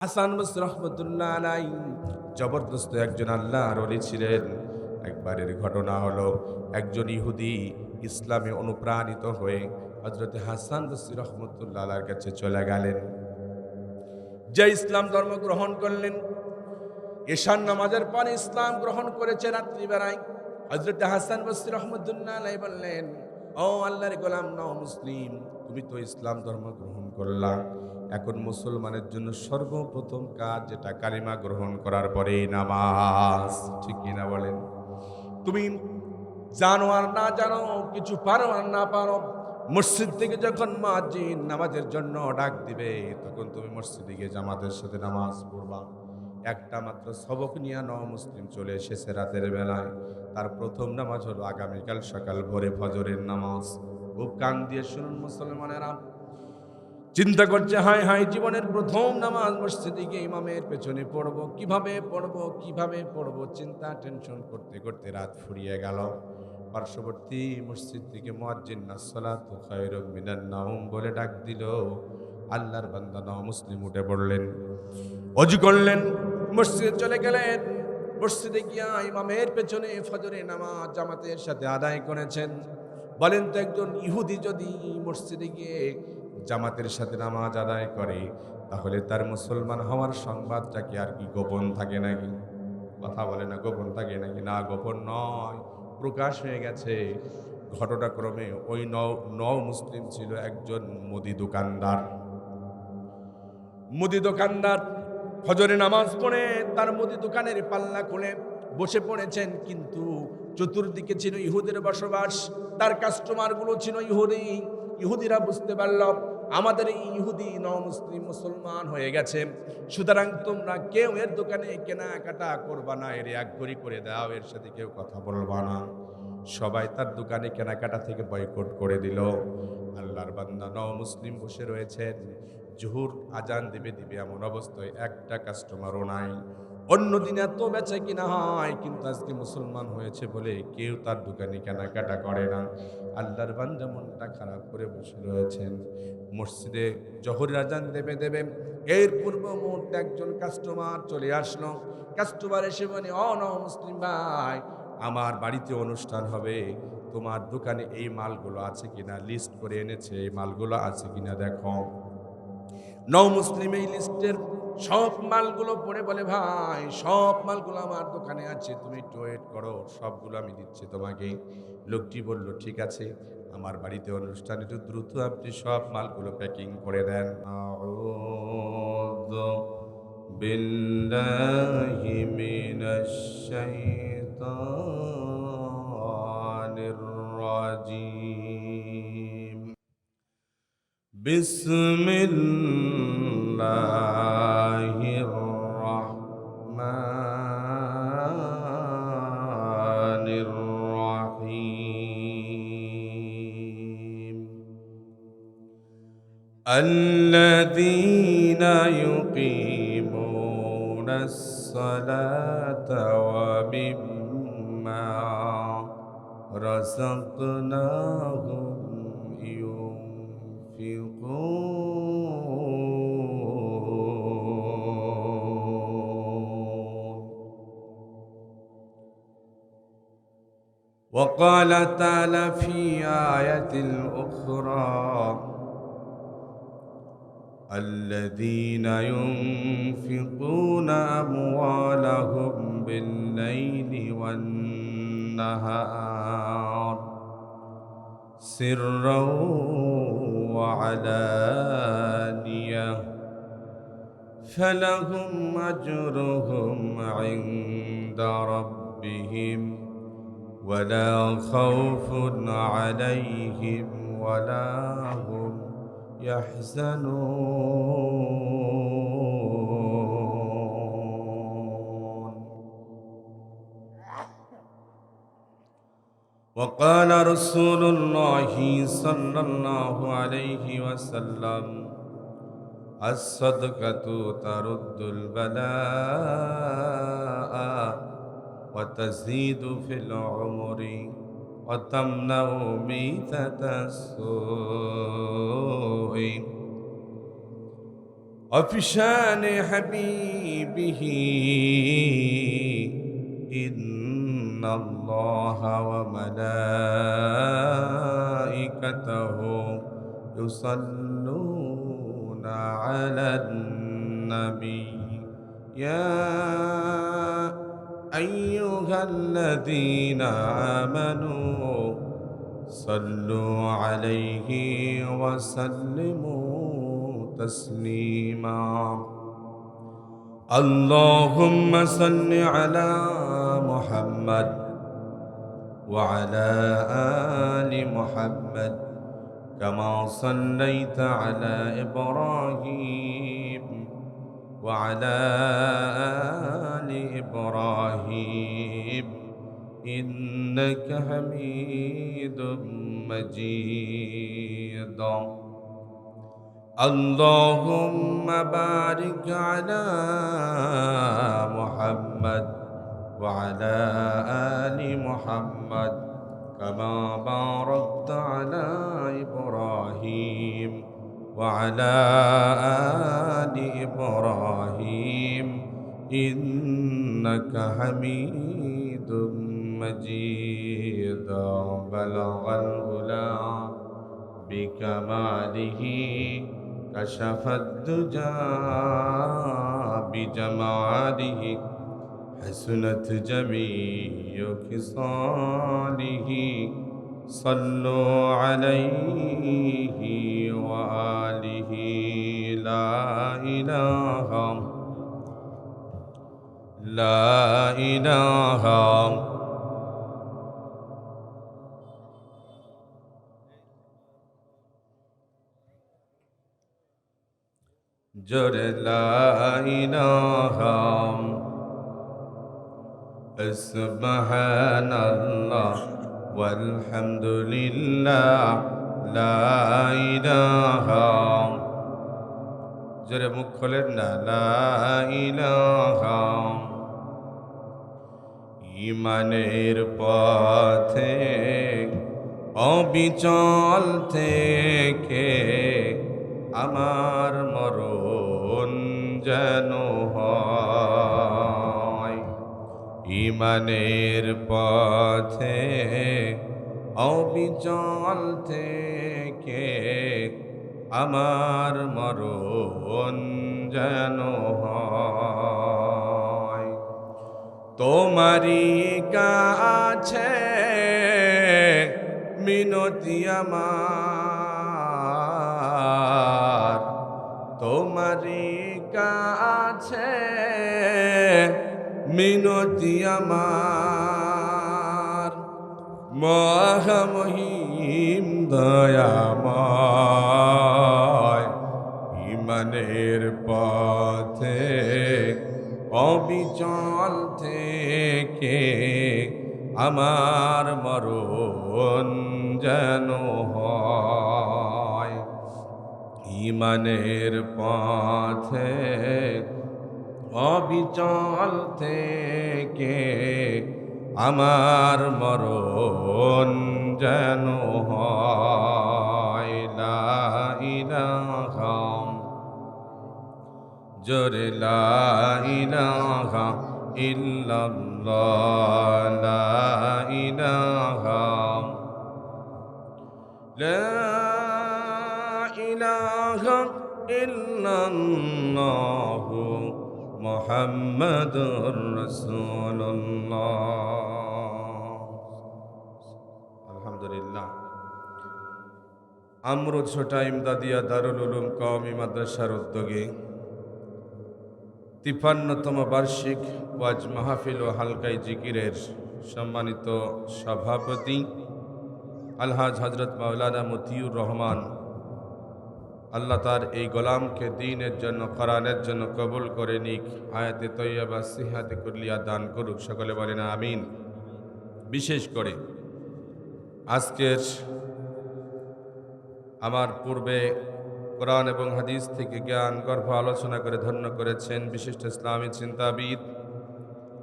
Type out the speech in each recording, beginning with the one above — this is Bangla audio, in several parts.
হাসান বসরি রহমতুল্লাহ আলাইহি জবরদস্ত একজন আল্লাহর ওলি ছিলেন। একবারের ঘটনা হলো, একজন ইহুদি ইসলামে অনুপ্রাণিত হয়ে হযরত হাসান বসরি রহমতুল্লাহ আলাইহির কাছে চলে গেলেন। যে ইসলাম ধর্ম গ্রহণ করলেন, এশার নামাজের পরে ইসলাম গ্রহণ করেছে রাত্রিবেলায়। হযরত হাসান বসরি রহমতুল্লাহ আলাইহি বললেন, ও আল্লাহর গোলাম নও মুসলিম, তুমি তো ইসলাম ধর্ম গ্রহণ করলা। এখন মুসলমানের জন্য সর্বপ্রথম কাজ যেটা, কালিমা গ্রহণ করার পরে নামাজ। ঠিক কিনা বলেন? তুমি জানো আর না জানো, কিছু পারো আর না পারো, মসজিদ থেকে যখন মুয়াজ্জিন নামাজের জন্য ডাক দিবে, তখন তুমি মসজিদে গিয়ে জামাতের সাথে নামাজ পড়বা। একটা মাত্র সবক নিয়ে মুসলিম চলে এসেছে রাতের বেলায়। তার প্রথম নামাজ হলো আগামীকাল সকাল ভোরে ফজরের নামাজ। খুব কান দিয়ে শুনুন মুসলমানেরা। চিন্তা করছে, হায় হায়, জীবনের প্রথম নামাজ মসজিদে গিয়ে ইমামের পেছনে পড়বো, কিভাবে পড়বো কিভাবে পড়বো, চিন্তা টেনশন করতে করতে রাত ফুরিয়ে গেল। পার্শ্ববর্তী মসজিদ থেকে মুয়াজ্জিন আসসালাতু খায়রুম মিনান নাওম বলে ডাক দিল। আল্লাহর বান্দা মুসলিম উঠে পড়লেন, অজু করলেন, মসজিদে চলে গেলেন। মসজিদে গিয়া ইমামের পেছনে ফজরের নামাজ জামাতের সাথে আদায় করেছেন। বলেন তো, একজন ইহুদি যদি মসজিদে গিয়ে জামাতের সাথে নামাজ আদায় করে, তাহলে তার মুসলমান হওয়ার সংবাদটা কি আর কি গোপন থাকে নাকি? কথা বলে না, গোপন থাকে নাকি? না, গোপন নয়, প্রকাশ হয়ে গেছে। ঘটনাক্রমে ওই নও মুসলিম ছিল একজন মুদি দোকানদার। মুদি দোকানদার ফজরে নামাজ পড়ে তার মুদি দোকানের পাল্লা খুলে বসে পড়েছেন, কিন্তু চতুর্দিকে ছিল ইহুদের বসবাস। তার কাস্টমার গুলো ছিল ইহুদি। ইহুদিরা বুঝতে পারল, আমাদের এই ইহুদি মুসলিম মুসলমান হয়ে গেছে, সুতরাং তোমরা কেউ এর দোকানে কেনাকাটা করবা না, এর একঘরি করে দাও, এর সাথে কেউ কথা বলবা না। সবাই তার দোকানে কেনাকাটা থেকে বয়কট করে দিল। আল্লাহর বান্দা মুসলিম বসে রয়েছেন, জোহর আজান দিবে দিবে এমন অবস্থায় একটা কাস্টমারও নাই। অন্যদিন এত বেচা কিনা হয়, কিন্তু আজকে মুসলমান হয়েছে বলে কেউ তার দোকানে কেনাকাটা করে না। আল্লাহর বান্দা মনটা খারাপ করে বসে রয়েছেন। মসজিদে জোহরের আজান দেবে দেবে এর পূর্ব মুহূর্তে একজন কাস্টমার চলে আসলো। কাস্টমার এসে বলে, মুসলিম ভাই, আমার বাড়িতে অনুষ্ঠান হবে, তোমার দোকানে এই মালগুলো আছে কিনা লিস্ট করে এনেছে, এই মালগুলো আছে কিনা দেখো। মুসলিম এই লিস্টের সব মালগুলো পড়ে বলে, ভাই সব মালগুলো আমার দোকানে আছে, তুমি একটু ওয়েট করো, সবগুলো আমি দিচ্ছি তোমাকে। লোকটি বলল, ঠিক আছে, আমার বাড়িতে অনুষ্ঠান, একটু দ্রুত আপনি সব মালগুলো প্যাকিং করে দেন। আউযু বিল্লাহি মিনাশ শাইতানির রাজিম। বিসমিল্লাহির রহমানির রহিম। আল্লাযীনা ইউকিমুনাস সালাতা ওয়া মিম্মা রাযাকনাহুম وقال تعالى في آية أخرى الذين ينفقون أموالهم بالليل والنهار سرا وعلانية فلهم أجرهم عند ربهم ولا خوف عليهم ولا هم يحزنون. وقال رسول الله صلى الله عليه وسلم الصدقة ترد البلاء وتزيد في العمر وتمنع ميتة السوء وفي شان حبيبه إن الله وملائكته يصلون على النبي يا أيها الذين آمنوا صلوا عليه وسلموا تسليما اللهم صل على محمد وعلى آل محمد كما صليت على إبراهيم وعلى آل إبراهيم إنك حميد مجيد اللهم بارك على محمد وعلى آل محمد كما باركت على إبراهيم وعلى آل إبراهيم إنك حميد مجيد بلغ العلا بكماله كشف الدجى بجماله حسنت جميع خصاله صلوا عليه وآله لا إله جر لا إله سبحان الله والحمد لله لا إله জোরে মুখ খোলেন না লা ইলাহা ঈমানের পথে অবিচল থেকে আমার মরণ যেন হয় ঈমানের পথে অবিচল থেকে আমার মরণ যেন হয় তোমারই কাছে মিনতি আমার তোমারই কাছে মিনতি আমার মহামহিম দয়াময় ঈমানের পথে অবিচল থেকে আমার মরণ যেন হয় ঈমানের পথে অবিচল থেকে আমার মরণ যেন হয় লা ইলাহা জোরে লা ইলাহা ইল্লাল্লাহ লা ইলাহা ইল্লাল্লাহ মুহাম্মাদুর রাসূলুল্লাহ। আলহামদুলিল্লাহ। আমরুদ ছোটা ইমদাদিয়া দারুল উলুম কওমি মাদ্রাসার উদ্যোগে ৫৩তম বার্ষিক ওয়াজ মাহফিল ও হালকাই জিকিরের সম্মানিত সভাপতি আলহাজ হজরত মাওলানা মতিউর রহমান, আল্লাহ তার এই গোলামকে দ্বীনের জন্য কোরআনের জন্য কবুল করে নিক, আয়াতে তৈয়বা সিহাতে কুল্লিয়া দান করুক, সকলে বলেন আমিন। বিশেষ করে আজকের আমার পূর্বে কোরআন এবং হাদিস থেকে জ্ঞান গর্ভ আলোচনা করে ধন্য করেছেন বিশিষ্ট ইসলামী চিন্তাবিদ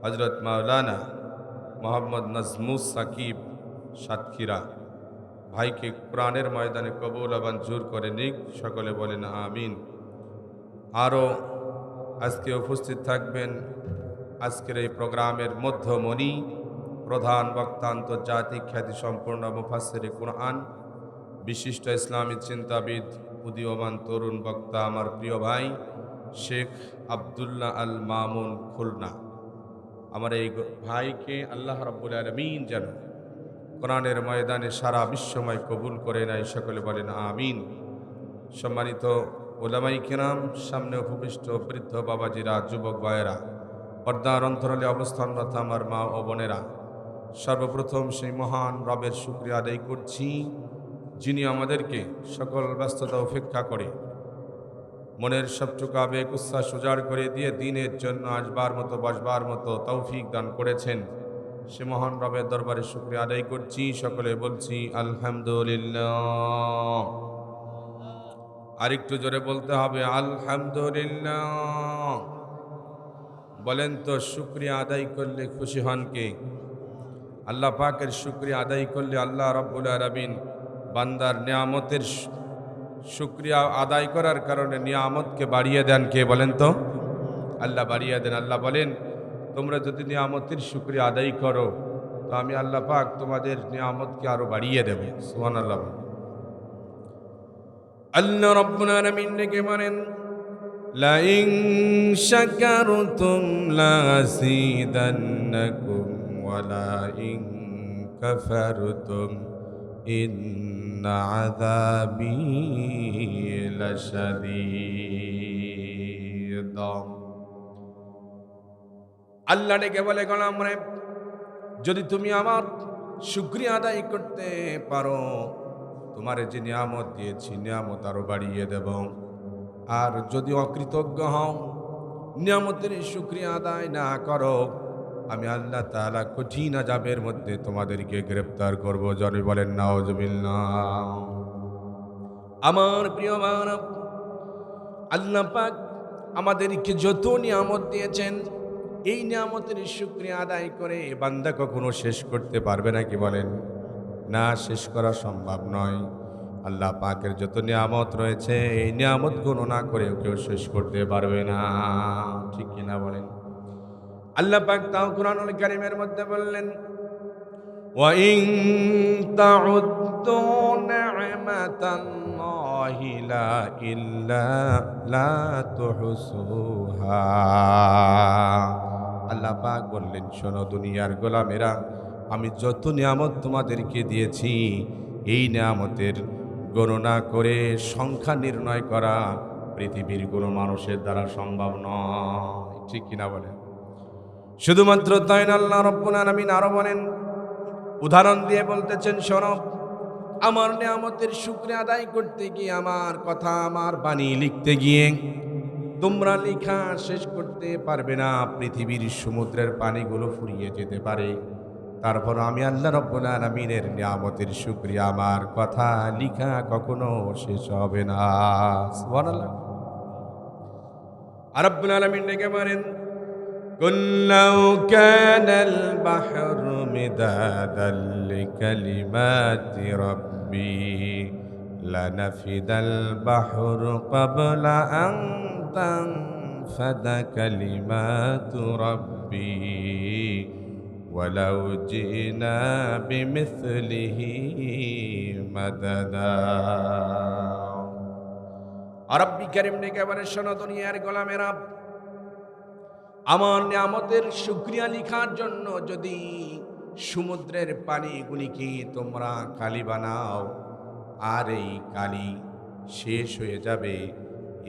হজরত মাওলানা মোহাম্মদ নাজমুস সাকিব সাতক্ষীরা ভাইকে কোরআনের ময়দানে কবুল ও মঞ্জুর করে নিক, সকলে বলেন আমিন। আরও আজকে উপস্থিত থাকবেন আজকের এই প্রোগ্রামের মধ্যমণি, প্রধান বক্তা, আন্তর্জাতিক খ্যাতিসম্পন্ন মুফাসসিরে কুরআন, বিশিষ্ট ইসলামী চিন্তাবিদ, উদীয়মান তরুণ বক্তা, আমার প্রিয় ভাই শেখ আব্দুল্লাহ আল মামুন খুলনা। আমার এই ভাইকে আল্লাহ রাব্বুল আলামিন যেন কোরআনের ময়দানে সারা বিশ্বময় কবুল করে নেয়, সকলে বলেন আমিন। সম্মানিত ওলামাই কেরাম, সামনে উপবিষ্ট বৃদ্ধ বাবাজিরা, যুবক ভাইয়েরা, পর্দার অন্তরালে অবস্থানরত আমার মা ও বোনেরা, সর্বপ্রথম সেই মহান রবের শুকরিয়া আদায় করছি যিনি আমাদেরকে সকল ব্যস্ততা উপেক্ষা করে মনের সবটুকু আবেগ উচ্ছ্বাস উজাড় করে দিয়ে দিনের জন্য আসবার মতো বসবার মতো তৌফিক দান করেছেন। সে মহান রবের দরবারে শুকরিয়া আদায় করছি, সকলে বলছি আলহামদুলিল্লাহ। আরেকটু জোরে বলতে হবে আলহামদুলিল্লাহ। বলেন তো, শুকরিয়া আদায় করলে খুশি হন কে? আল্লাহ পাকের শুকরিয়া আদায় করলে আল্লাহ রাব্বুল আলামিন বান্দার নিয়ামতের শুকরিয়া আদায় করার কারণে নিয়ামতকে বাড়িয়ে দেন কে? বলেন তো, আল্লাহ বাড়িয়ে দেন। আল্লাহ বলেন, তোমরা যদি নিয়ামতের শুকরিয়া আদায় করো তো আমি আল্লাহ পাক তোমাদের নিয়ামতকে আরো বাড়িয়ে দেব। সুবহানাল্লাহ। আল্লাহ রাব্বুল আলামিন ডেকে বলেন, লাইন শাকারতুম লাযীদান্নাকুম ওয়া লাইন কাফারতুম ইন্না আযাবী লাশাদীদ। আল্লাহ ডেকে বলে, গোলাম রে, যদি তুমি আমার শুকরিয়া আদায় করতে পারো, তোমার যে নিয়ামত দিয়েছি নিয়ামত আরো বাড়িয়ে দেব। আর যদি অকৃতজ্ঞ হও, নিয়ামতের শুকরিয়া আদায় না করো, আমি আল্লাহ তাআলা কঠিন আযাবের মধ্যে তোমাদেরকে গ্রেফতার করব। জনে বলেন নাউজুবিল্লাহ। আমার প্রিয় বান্দা, আল্লাহ পাক আমাদেরকে যত নিয়ামত দিয়েছেন, এই নিয়ামতের শুকরিয়া আদায় করে বান্দা কখনো শেষ করতে পারবে না, কি বলেন? না, শেষ করা সম্ভব নয়। আল্লাহ পাকের যত নিয়ামত রয়েছে, এই নিয়ামত গণনা করেও কেউ শেষ করতে পারবে না, ঠিক কিনা বলেন? আল্লাহ পাক তাও কুরআনুল কারীমের মধ্যে বললেন, ওয়া ইন তাউদ্দু নি'মাতাল্লাহি লা তুহসুহা। আল্লাহ পাক বললেন, শোনো দুনিয়ার গোলামেরা, আমি যত নিয়ামত তোমাদেরকে দিয়েছি, এই নিয়ামতের গণনা করে সংখ্যা নির্ণয় করা পৃথিবীর কোনো মানুষের দ্বারা সম্ভব নয়, ঠিক কিনা বলেন? শুধুমাত্র তাই না, আল্লাহ রাব্বুল আলামিন আরো বলেন, উদাহরণ দিয়ে বলতেছেন, শোনো, আমার নিয়ামতের শুকরিয়া আদায় করতে গিয়ে, আমার কথা, আমার বাণী লিখতে গিয়ে তোমরা লেখা শেষ করতে পারবে না। পৃথিবীর সমুদ্রের পানিগুলো ফুরিয়ে যেতে পারে, তারপর আমি আল্লাহ রাব্বুল আলামিনের নিয়ামতের শুকরিয়া, আমার কথা লিখা কখনো শেষ হবে না। সুবহানাল্লাহ। আর রাব্বুল আলামিন ডেকে বলেন, কুল লাউ কানাল বাহরু মিদাদাল লিকালিমাতি রাব্বি লানাফিদাল বাহরু ক্বাবলা আন তানফাদা কালিমাতু রাব্বি ওয়ালাউ জিনা বিমিসলিহি মাদাদা। রব্বি কারীম ডেকে বলে, শোনো দুনিয়ার গোলামেরা, আমার নিয়ামতের শুকরিয়া লিখার জন্য যদি সমুদ্রের পানিগুলিকে তোমরা কালি বানাও, আর এই কালি শেষ হয়ে যাবে,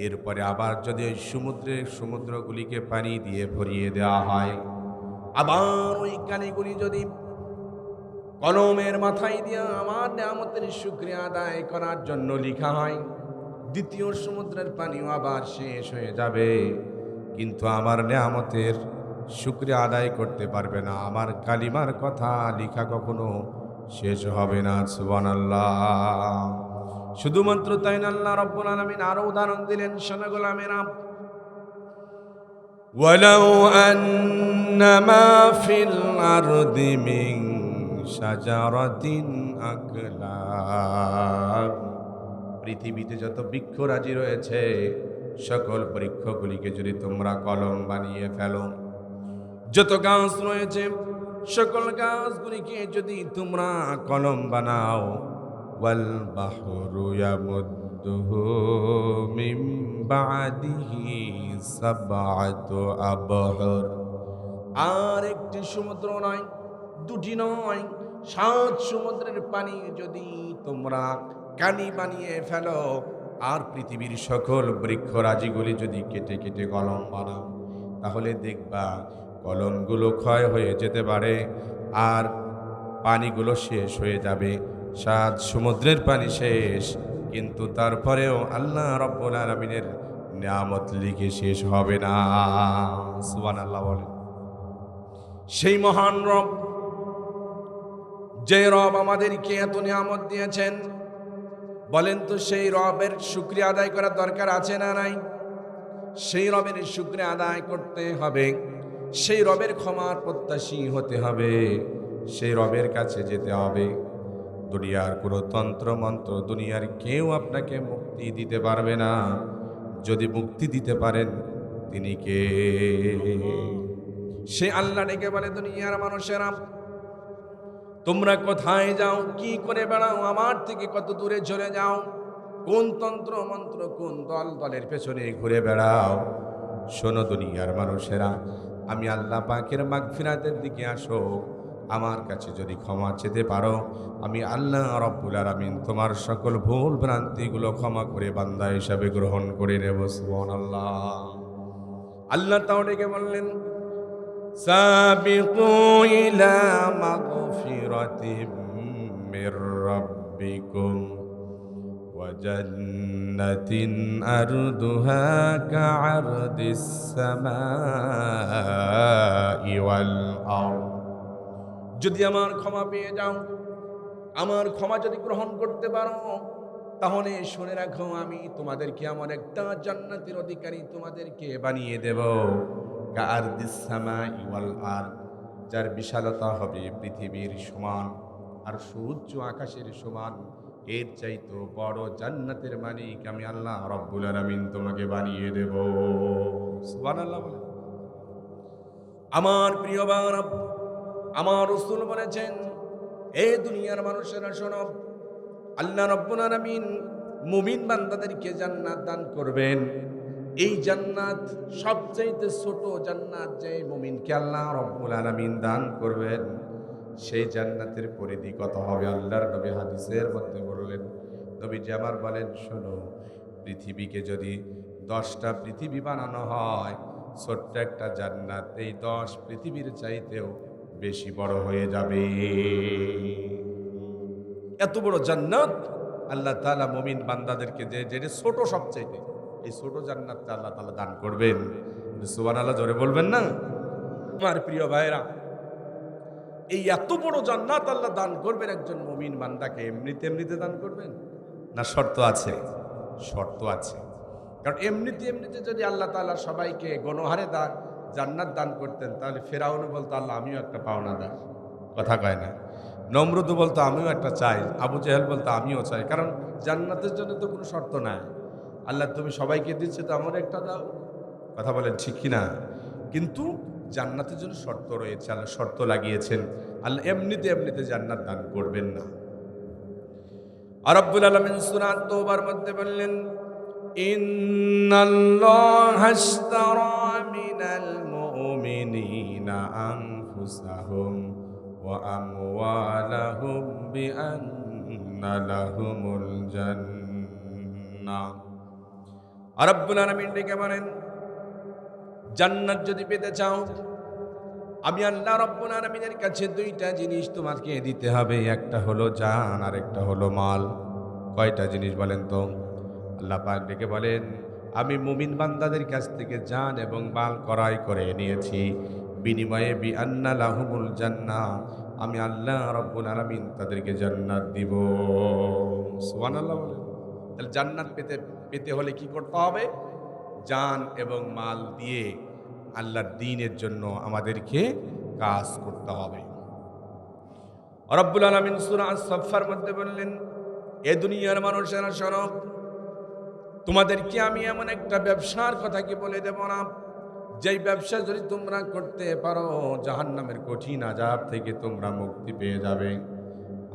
এরপরে আবার যদি ওই সমুদ্রগুলিকে পানি দিয়ে ভরিয়ে দেওয়া হয়, আবার ওই কালিগুলি যদি কলমের মাথায় দিয়ে আমার নিয়ামতের শুকরিয়া আদায় করার জন্য লিখা হয়, দ্বিতীয় সমুদ্রের পানিও আবার শেষ হয়ে যাবে, কিন্তু আমার নিয়ামতের শুকরিয়া আদায় করতে পারবে না। আমার কালিমার কথা লিখা কখনো শেষ হবে না। সুবহানাল্লাহ। শুধুমাত্র তাই না, আল্লাহ রাব্বুল আলামিন আরো উদাহরণ দিলেন, শোনো গোলামেরা, ওয়ালাউ আন্নামা ফিল আরদি মিন শাজারাতিন আকলাম। পৃথিবীতে যত বৃক্ষরাজি রয়েছে সকল বৃক্ষগুলিকে যদি তোমরা কলম বানিয়ে ফেলো, যত গাছ রয়েছে সকল গাছগুলিকে যদি তোমরা কলম বানাও, ওয়াল বাহরু ইয়ামুদ্দুহু মিন বাদিহি সাবআতু আবহর, আর একটি সমুদ্র নয়, দুটি নয়, 7 সমুদ্রের পানি যদি তোমরা কানি বানিয়ে ফেলো, আর পৃথিবীর সকল বৃক্ষরাজিগুলি যদি কেটে কেটে কলম বানাও, তাহলে দেখবা কলমগুলো ক্ষয় হয়ে যেতে পারে আর পানিগুলো শেষ হয়ে যাবে। 7 সমুদ্রের পানি শেষ, কিন্তু তারপরেও আল্লাহ রাব্বুল আলামিনের নিয়ামত লিখে শেষ হবে না। সুবহানাল্লাহ বলেন। সেই মহান রব, যে রব আমাদেরকে এত নিয়ামত দিয়েছেন, বলেন তো সেই রবের শুকরিয়া আদায় করার দরকার আছে না নাই? সেই রবের শুকরিয়া আদায় করতে হবে, সেই রবের ক্ষমার প্রত্যাশী হতে হবে, সেই রবের কাছে যেতে হবে। দুনিয়ার কোনো তন্ত্র মন্ত্র, দুনিয়ার কেউ আপনাকে মুক্তি দিতে পারবে না। যদি মুক্তি দিতে পারেন তিনি কে? সে আল্লাহ ডেকে বলে, দুনিয়ার মানুষেরা তোমরা কোথায় যাও, কি করে বেড়াও, আমার থেকে কত দূরে চলে যাও, কোন তন্ত্র মন্ত্র, কোন দল দলের পেছনে ঘুরে বেড়াও। শোনো দুনিয়ার মানুষেরা, আমি আল্লাহ পাকের মাগফিরাতের দিকে আসো। আমার কাছে যদি ক্ষমা চেতে পারো, আমি আল্লাহ রাব্বুল আলামিন তোমার সকল ভুল ভ্রান্তিগুলো ক্ষমা করে বান্দা হিসাবে গ্রহণ করে নেব। সুবহানাল্লাহ। আল্লাহ তাও ডেকে বললেন, সাবিকু ইলা মাগফিরাতিম মির রাব্বিকুম ওয়া জান্নাতিন আরদুহা কা'আরদিস সামাই ওয়াল আরদ। যদি আমার ক্ষমা পেয়ে যাও, আমার ক্ষমা যদি গ্রহণ করতে পারো, তাহলে শুনে রাখো, আমি তোমাদেরকে আমার একটা জান্নাতের অধিকারী তোমাদেরকে বানিয়ে দেব। কা'আরদিস সামাই ওয়াল আরদ, যার বিশালতা হবে পৃথিবীর সমান আর সুউচ্চ আকাশের সমান। এর চাইতে বড় জান্নাতের মালিক আমি আল্লাহ রাব্বুল আলামিন তোমাকে বানিয়ে দেব। সুবহানাল্লাহ বলেন। আমার প্রিয় বান্দা, আমার রাসূল বলেছেন, এই দুনিয়ার মানুষেরা শোনো, আল্লাহ রাব্বুল আলামিন মুমিন বান্দাদেরকে জান্নাত দান করবেন। এই জান্নাত সবচেয়ে ছোট জান্নাত, যে মুমিনকে আল্লাহ রাব্বুল আলামিন দান করবেন, সেই জান্নাতের পরিধি কত হবে আল্লাহর নবী হাদিসের মধ্যে বললেন। নবীজি আমার বলেন, শোনো, পৃথিবীকে যদি 10টা পৃথিবী বানানো হয়, ছোট্ট একটা জান্নাত এই 10 পৃথিবীর চাইতেও বেশি বড় হয়ে যাবে। এত বড় জান্নাত আল্লাহ তাআলা মুমিন বান্দাদেরকে যে ছোট সবচাইতে, এই ছোট জান্নাতটা আল্লাহ তাআলা দান করবেন। সুবহানাল্লাহ জোরে বলবেন না? আমার প্রিয় ভাইরা, এই এত বড় জান্নাত আল্লাহ দান করবেন একজন মুমিন বান্দাকে, এমনিতে এমনিতে দান করবেন না? শর্ত আছে, শর্ত আছে। কারণ এমনিতে এমনিতে যদি আল্লাহ তাআলা সবাইকে গণহারে জান্নাত দান করতেন, তাহলে ফেরাউন বলতো, আল্লাহ আমিও একটা পাওনাদার। কথা কয় না? নমরুদ বলতো, আমিও একটা চাই। আবু জাহেল বলতো, আমিও চাই। কারণ জান্নাতের জন্য তো কোনো শর্ত নাই। আল্লাহ তুমি সবাইকে দিচ্ছে, তো আমার একটা দাও। কথা বলেন ঠিক কিনা? কিন্তু জান্নাতের জন্য শর্ত রয়েছে, আল্লাহ শর্ত লাগিয়েছেন। আল্লাহ এমনিতে এমনিতে জান্নাত দান করবেন না। আর রব্বুল আলামিন সূরা তাওবার মধ্যে বললেন, ইন্নাল্লাহা আশতারা মিনাল মুমিনিনা আনফুসাহুম ওয়া আমওয়ালাহুম বিআন্না লাহুমুল জান্নাহ। আর রব্বুল আলামিন ডেকে বলেন, জান্নাত যদি পেতে চাও, আমি আল্লাহ রাব্বুল আলামিনের কাছে 2টা জিনিস তোমাকে দিতে হবে। একটা হলো জান, আর একটা হলো মাল। কয়টা জিনিস বলেন তো? আল্লাহ পাক ডেকে বলেন, আমি মুমিন বান্দাদের কাছ থেকে জান এবং মাল ক্রয় করে নিয়েছি, বিনিময়ে বিআন্না লাহুমুল জান্নাহ, আমি আল্লাহ রাব্বুল আলামিন তাদেরকে জান্নাত দিব। সুবহানাল্লাহ বলেন। তাহলে জান্নাত পেতে হলে কি করতে হবে? জান এবং মাল দিয়ে আল্লাহর দ্বীনের জন্য আমাদেরকে কাজ করতে হবে। রব্বুল আলামিন সূরা আস-সাফফার মধ্যে বললেন, এ দুনিয়ার মানুষেরা শোনো, তোমাদেরকে আমি এমন একটা ব্যবসার কথা কি বলে দেব না, যেই ব্যবসা যদি তোমরা করতে পারো জাহান্নামের কঠিন আযাব থেকে তোমরা মুক্তি পেয়ে যাবে।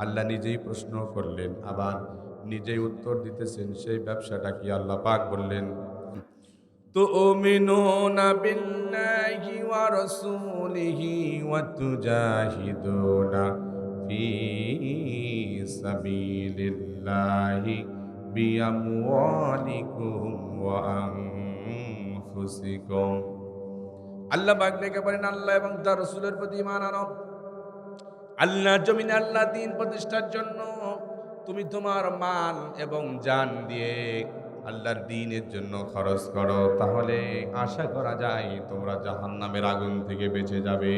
আল্লাহ নিজেই প্রশ্ন করলেন, আবার নিজেই উত্তর দিতেছেন। সেই ব্যবসাটা কি? আল্লাহ পাক বললেন, তুমিনুনা বিল্লাহি ওয়া রাসূলিহি ওয়া তুজাহিদুনা ফি সাবিলিল্লাহি বিআমওয়ালিকুম ওয়া আনফুসিকুম। আল্লাহ পাক ডেকে বলেন, আল্লাহ এবং তার রাসূলের প্রতি ঈমান আনো। আল্লাহর জমিনে আল্লাহ দ্বীন প্রতিষ্ঠার জন্য তুমি তোমার মাল এবং জান দিয়ে আল্লাহর দ্বীনের জন্য খরচ করো, তাহলে আশা করা যায় তোমরা জাহান্নামের আগুন থেকে বেঁচে যাবে।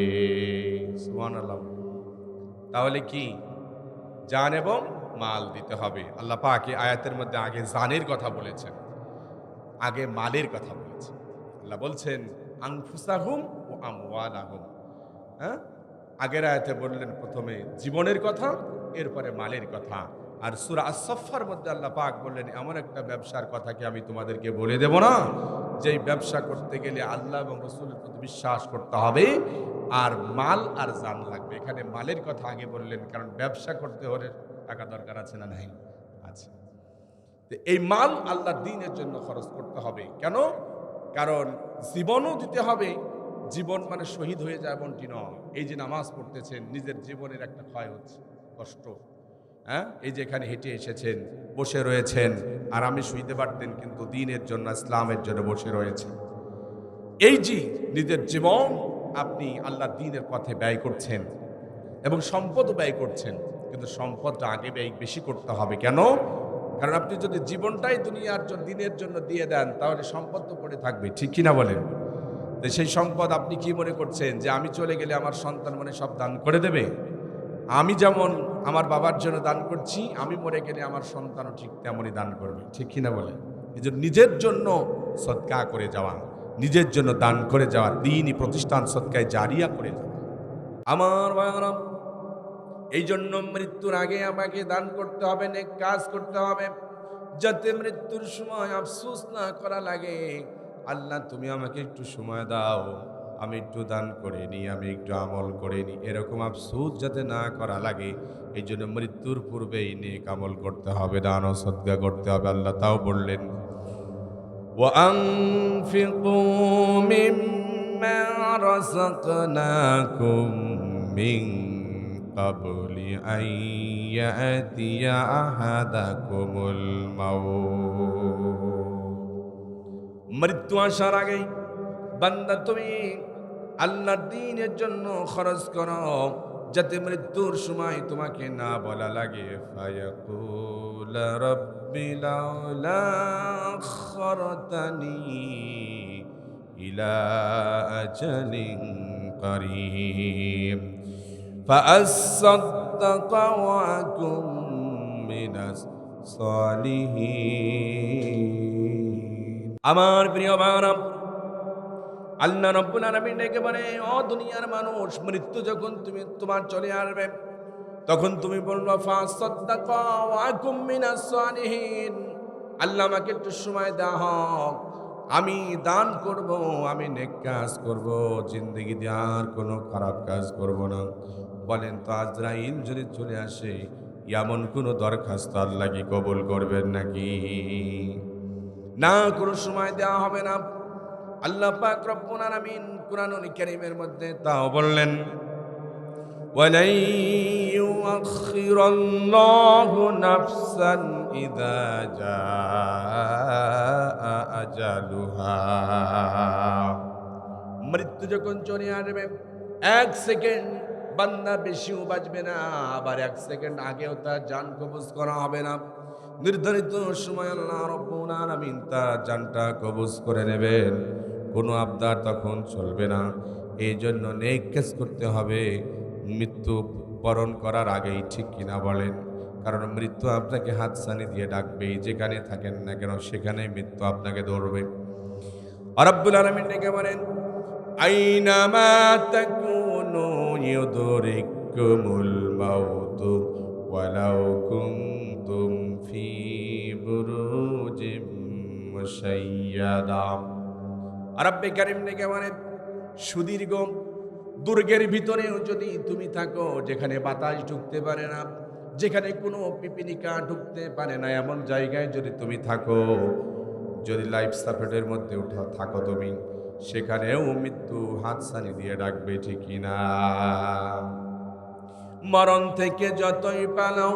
সুবহানাল্লাহ। তাহলে কি জান এবং মাল দিতে হবে। আল্লাহ পাক এই আয়াতের মধ্যে আগে জানের কথা বলেছেন, আগে মালের কথা বলেছেন। আল্লাহ বলছেন আনফুসাহুম ও আমওয়ালাহুম। হ্যাঁ, আগের আয়াতে বললেন প্রথমে জীবনের কথা, এরপরে মালের কথা। আর সূরা আস-সাফফার মধ্যে আল্লাহ পাক বললেন এমন একটা ব্যবসার কথা কি আমি তোমাদেরকে বলে দেব না, যেই ব্যবসা করতে গেলে আল্লাহ এবং রাসূলের প্রতি বিশ্বাস করতে হবে, আর মাল আর জান লাগবে। এখানে মালের কথা আগে বললেন, কারণ ব্যবসা করতে হলে টাকা দরকার আছে না নাই? আছে। তো এই মাল আল্লাহর দ্বীনের জন্য খরচ করতে হবে। কেন? কারণ জীবনও দিতে হবে। জীবন মানে শহীদ হয়ে যায় এমনটি নয়। এই যে নামাজ পড়তেছেন, নিজের জীবনের একটা ক্ষয় হচ্ছে, কষ্ট। হ্যাঁ, এই যে এখানে হেঁটে এসেছেন, বসে রয়েছেন, আরামে শুইতে পারতেন, কিন্তু দ্বীনের জন্য, ইসলামের জন্য বসে রয়েছেন। এই যে নিজের জীবন আপনি আল্লাহর দ্বীনের পথে ব্যয় করছেন এবং সম্পদও ব্যয় করছেন, কিন্তু সম্পদটা আগে ব্যয় বেশি করতে হবে। কেন? কারণ আপনি যদি জীবনটাই দুনিয়ার জন্য, দ্বীনের জন্য দিয়ে দেন, তাহলে সম্পদ তো পড়ে থাকবে, ঠিক কিনা বলেন? তো সেই সম্পদ আপনি কি মনে করছেন যে আমি চলে গেলে আমার সন্তান মানে সব দান করে দেবে? আমি যেমন আমার বাবার জন্য দান করছি, আমি মরে গেলে আমার সন্তানও ঠিক তেমনই দান করবে, ঠিক কিনা বলেন? এই জন্য নিজের জন্য সদকা করে যাওয়া, নিজের জন্য দান করে যাওয়া, দ্বীনি প্রতিষ্ঠান সদকায় জারিয়া করে যাওয়া। আমার ভাইরা, এই জন্য মৃত্যুর আগে আমাকে দান করতে হবে, নেক কাজ করতে হবে, যাতে মৃত্যুর সময় আফসোস না করা লাগে। আল্লাহ তুমি আমাকে একটু সময় দাও, আমি একটু দান করে নিই, আমি একটু আমল করে নিই, এরকম আফসোস যাতে না করা লাগে। এই জন্য মৃত্যুর পূর্বেই নেক আমল করতে হবে, দান ও সদকা করতে হবে। আল্লাহ তাও বললেন, وأنفقوا مما رزقناكم من قبل أن يأتي أحدكم الموت। মৃত্যু আসার আগেই বান্দা তুমি আল্লাহর দ্বীনের জন্য খরচ করো, যাতে মৃত্যুর সময় তোমাকে না বলা লাগে ফায়াকুল রাব্বি লাউলা আখখারতানি ইলা আজালিন করিম ফাআসাদদাকা ওয়া আকুম মিনাস সালিহিন। আমার প্রিয় ভাইরা, আল্লাহ রাব্বুল আলামিন ডেকে বলে, ও দুনিয়ার মানুষ, মৃত্যু যখন তোমার চলে আসবে, তখন তুমি বলবা ফাসাদদাকা ওয়া আকুম মিনাস সালিহিন। আল্লাহ আমাকে একটু সময় দাও, আমি দান করব, আমি নেক কাজ করব, জিন্দেগিতে আর কোনো খারাপ কাজ করব না। বলেন তো আজরাইল যদি চলে আসে, এমন কোনো দরখাস্ত আল্লাহ কি কবুল করবেন নাকি? না, কোনো সময় দেওয়া হবে না। আল্লাহ পাক রব্বুল আলামিন কুরআনুল কারীমের মধ্যে তাও বললেন, ওয়ালাই ইউআখিরুল্লাহু নাফসান ইযা জাআ আজালুহা। মৃত্যু যখন চলে আসবে, এক সেকেন্ড বান্দা বেশিও বাঁচবে না, আবার এক সেকেন্ড আগেও তার জান কবজ করা হবে না। নির্ধারিত সময় আল্লাহ রাব্বুল আলামিন তার জানটা কবজ করে নেবেন। কোনো আবদার তখন চলবে না। এই জন্য নেক কাজ করতে হবে মৃত্যু বরণ করার আগেই, ঠিক কিনা বলেন? কারণ মৃত্যু আপনাকে হাতছানি দিয়ে ডাকবেই, যেখানে থাকেন না কেন সেখানে মৃত্যু আপনাকে ধরবে। রব্বুল আলামিন ডেকে বলেন, আইনামা তাকুনু ইউদরিকুমুল মাউতু ওয়ালাউ কুনতুম ফি বুরুজিম সাইয়্যাদা। রব্বে কারীম ডেকে বলেন, সুদীর্ঘ দুর্গের ভিতরেও যদি তুমি থাকো, যেখানে বাতাস ঢুকতে পারে না, যেখানে কোনো পিপিলিকা ঢুকতে পারে না, এমন জায়গায় যদি তুমি থাকো, যদি লাইফ সাপোর্টের মধ্যে থাকো তুমি, সেখানেও মৃত্যু হাতছানি দিয়ে ডাকবে, ঠিক না? মরণ থেকে যতই পালাও,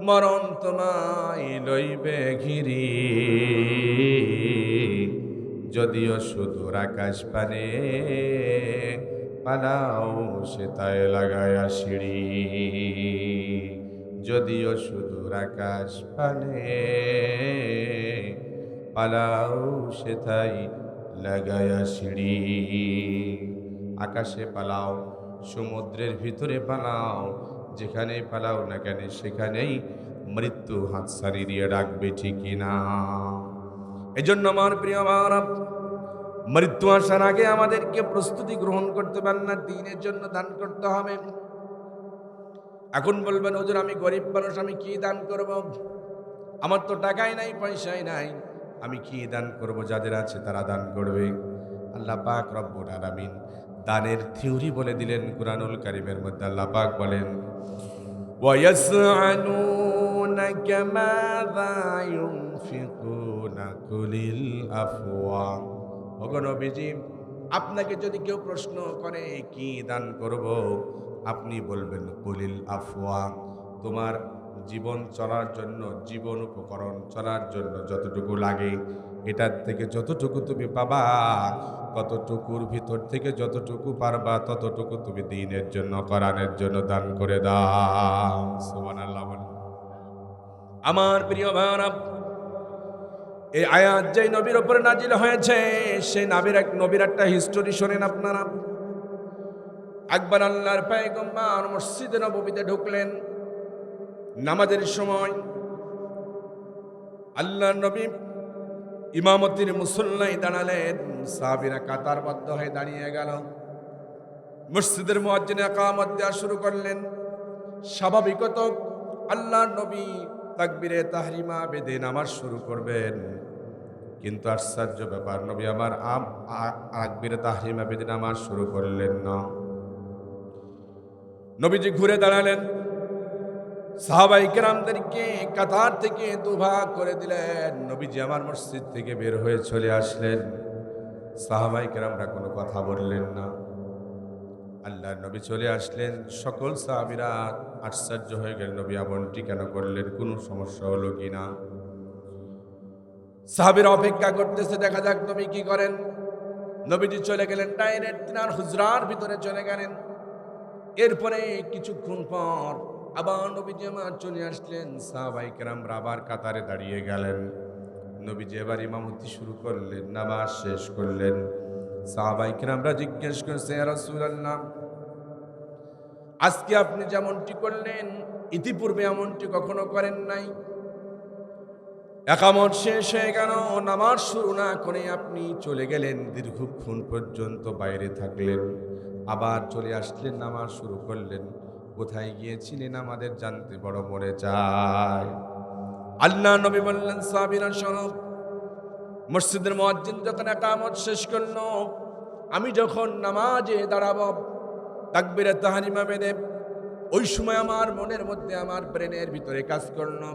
মরণ তোমায় লইবে ঘিরি, যদিও সুদূর আকাশ পানে পালাও সে তাই লাগায়া সিঁড়ি, যদিও সুদূর আকাশ পানে পালাও সে তাই লাগায়া সিঁড়ি। আকাশে পালাও, সমুদ্রের ভিতরে পালাও, যেখানে পালাও না কেন সেখানেই মৃত্যু হাতছানি দিয়ে ডাকবে, ঠিকই না? এজন্য আমার প্রিয় ভাইরা, মৃত্যু আসার আগে আমাদেরকে প্রস্তুতি গ্রহণ করতে পারেন না, দিনের জন্য দান করতে হবে। এখন বলবেন, হুজুর আমি গরিব মানুষ, আমি কি দান করব? আমার তো টাকাই নাই, পয়সাই নাই, আমি কি দান করব? যাদের আছে তারা দান করবে। আল্লাহ পাক রব্বুল আলামিন দানের থিওরি বলে দিলেন কুরআনুল কারীমের মধ্যে। আল্লাহ পাক বলেন, ওয়ায়াসআলুনাকা মাযা ইউনফিকুনা কুলিল আফওয়া। ওগো নবীজি, আপনাকে যদি কেউ প্রশ্ন করে কি দান করব, আপনি বলবেন কুলিল আফওয়া, তোমার জীবন চলার জন্য, জীবন উপকরণ চলার জন্য যতটুকু লাগে, এটার থেকে যতটুকু তুমি পাবা, ততটুকুর ভিতর থেকে যতটুকু পারবা, ততটুকু তুমি দ্বীনের জন্য, কোরআনের জন্য দান করে দাও। সুবহানাল্লাহ বলেন। আমার প্রিয় ভাইরা, এই আয়াত যেই নবীর উপরে নাজিল হয়েছে, সেই নবীর একটা হিস্টোরি শোনেন আপনারা। একবার আল্লাহর পয়গম্বর মসজিদে নববীতে ঢুকলেন, নামাজের সময় আল্লাহর নবী ইমামতির মুসল্লায় দাঁড়ালেন, সাহাবীরা কাতারবদ্ধ হয়ে দাঁড়িয়ে গেল। মসজিদের মুয়াজ্জিন ইকামত দেওয়া শুরু করলেন। স্বাভাবিকত আল্লাহর নবী তাকবীরে তাহরিমা বেঁধে নামাজ শুরু করবেন, কিন্তু আশ্চর্য ব্যাপার, নবী আমার তাকবীরে তাহরিমা বেঁধে নামাজ শুরু করলেন না। নবীজি ঘুরে দাঁড়ালেন, সাহাবাই কেরামদেরকে কাতার থেকে দুভাগ করে দিলেন। নবীজি আমার মসজিদ থেকে বের হয়ে চলে আসলেন। সাহাবাই কেরামরা কোনো কথা বললেন না। আল্লাহর নবী চলে আসলেন, সকল সাহাবীরা আশ্চর্য হয়ে গেল, নবী এমনটি কেন করলেন, কোনো সমস্যা হলো কিনা? সাহাবীরা অপেক্ষা করতেছে, দেখা যাক নবী কি করেন। নবীজি চলে গেলেন, ডাইরেক্ট তিনার হুজরার ভিতরে চলে গেলেন। এরপরে কিছুক্ষণ পর আবার নবীজি আমার চলে আসলেন, সাহাবাই কেরামরা আবার কাতারে দাঁড়িয়ে গেলেন। নবীজি এবার ইমামতি শুরু করলেন, নামাজ শেষ করলেন। সাহাবাই কেরামরা জিজ্ঞেস করছে, ইয়া রাসূলুল্লাহ, আজকে আপনি যেমনটি করলেন, ইতিপূর্বে এমনটি কখনো করেন নাই। ইকামত শেষ হয়ে গেল, নামাজ শুরু না করে আপনি চলে গেলেন, দীর্ঘক্ষণ পর্যন্ত বাইরে থাকলেন, আবার চলে আসলেন, নামাজ শুরু করলেন। কোথায় গিয়েছিলেন আমাদের জানতে বড় মনে চায়। আল্লাহ নবী বললেন, সাহাবীরা শোনো, মসজিদের মুয়াজ্জিন যখন ইকামত শেষ করলো, আমি যখন নামাজে দাঁড়াবো তাকবীরে তাহরিমা বেঁধে, ওই সময় আমার মনের মধ্যে, আমার ব্রেনের ভিতরে কাজ করলো,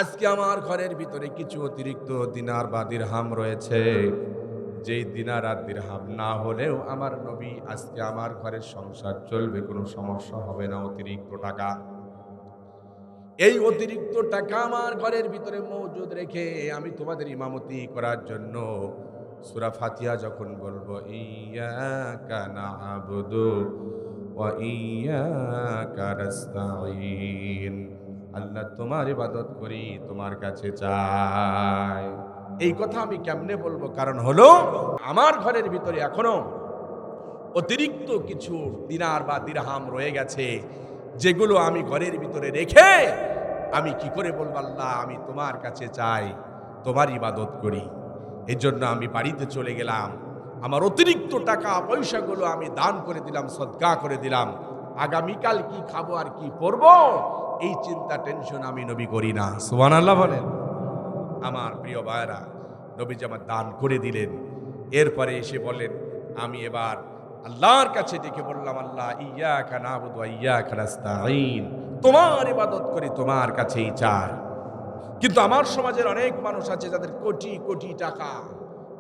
আজকে আমার ঘরের ভিতরে কিছু অতিরিক্ত দিনার বা দিরহাম রয়েছে, যেই দিনার আর দিরহাম না হলেও আমার নবী আজকে আমার ঘরের সংসার চলবে, কোনো সমস্যা হবে না। অতিরিক্ত টাকা, এই অতিরিক্ত টাকা আমার ঘরের ভিতরে মজুদ রেখে আমি তোমাদের ইমামতি করার জন্য সূরা ফাতিহা যখন বলবো, ইয়্যাকা না'বুদু ওয়া ইয়্যাকা নাস্তাঈন, আল্লাহ তোমার ইবাদত করি, তোমার কাছে চাই, এই কথা আমি কেমনে বলবো? কারণ হলো আমার ঘরের ভিতরে এখনো অতিরিক্ত কিছু দিনার বা দিরহাম রয়ে গেছে, যেগুলো আমি ঘরের ভিতরে রেখে আমি কি করে বলবো আল্লাহ আমি তোমার কাছে চাই, তোমার ইবাদত করি। এই জন্য আমি বাড়িতে চলে গেলাম, আমার অতিরিক্ত টাকা পয়সাগুলো আমি দান করে দিলাম, সদকা করে দিলাম। আগামীকাল কি খাবো আর কি পরবো, এই চিন্তা টেনশন আমি নবী করি না। সুবহানাল্লাহ বলেন। আমার প্রিয় ভাইরা, নবীজি আমার দান করে দিলেন। এরপরে এসে বলেন, আমি এবার আল্লাহর কাছে ডেকে বললাম, আল্লাহ ইয়্যাকা না'বুদু ওয়া ইয়্যাকা নাস্তাঈন, তোমার ইবাদত করি, তোমার কাছেই চাই। কিন্তু আমার সমাজের অনেক মানুষ আছে যাদের কোটি কোটি টাকা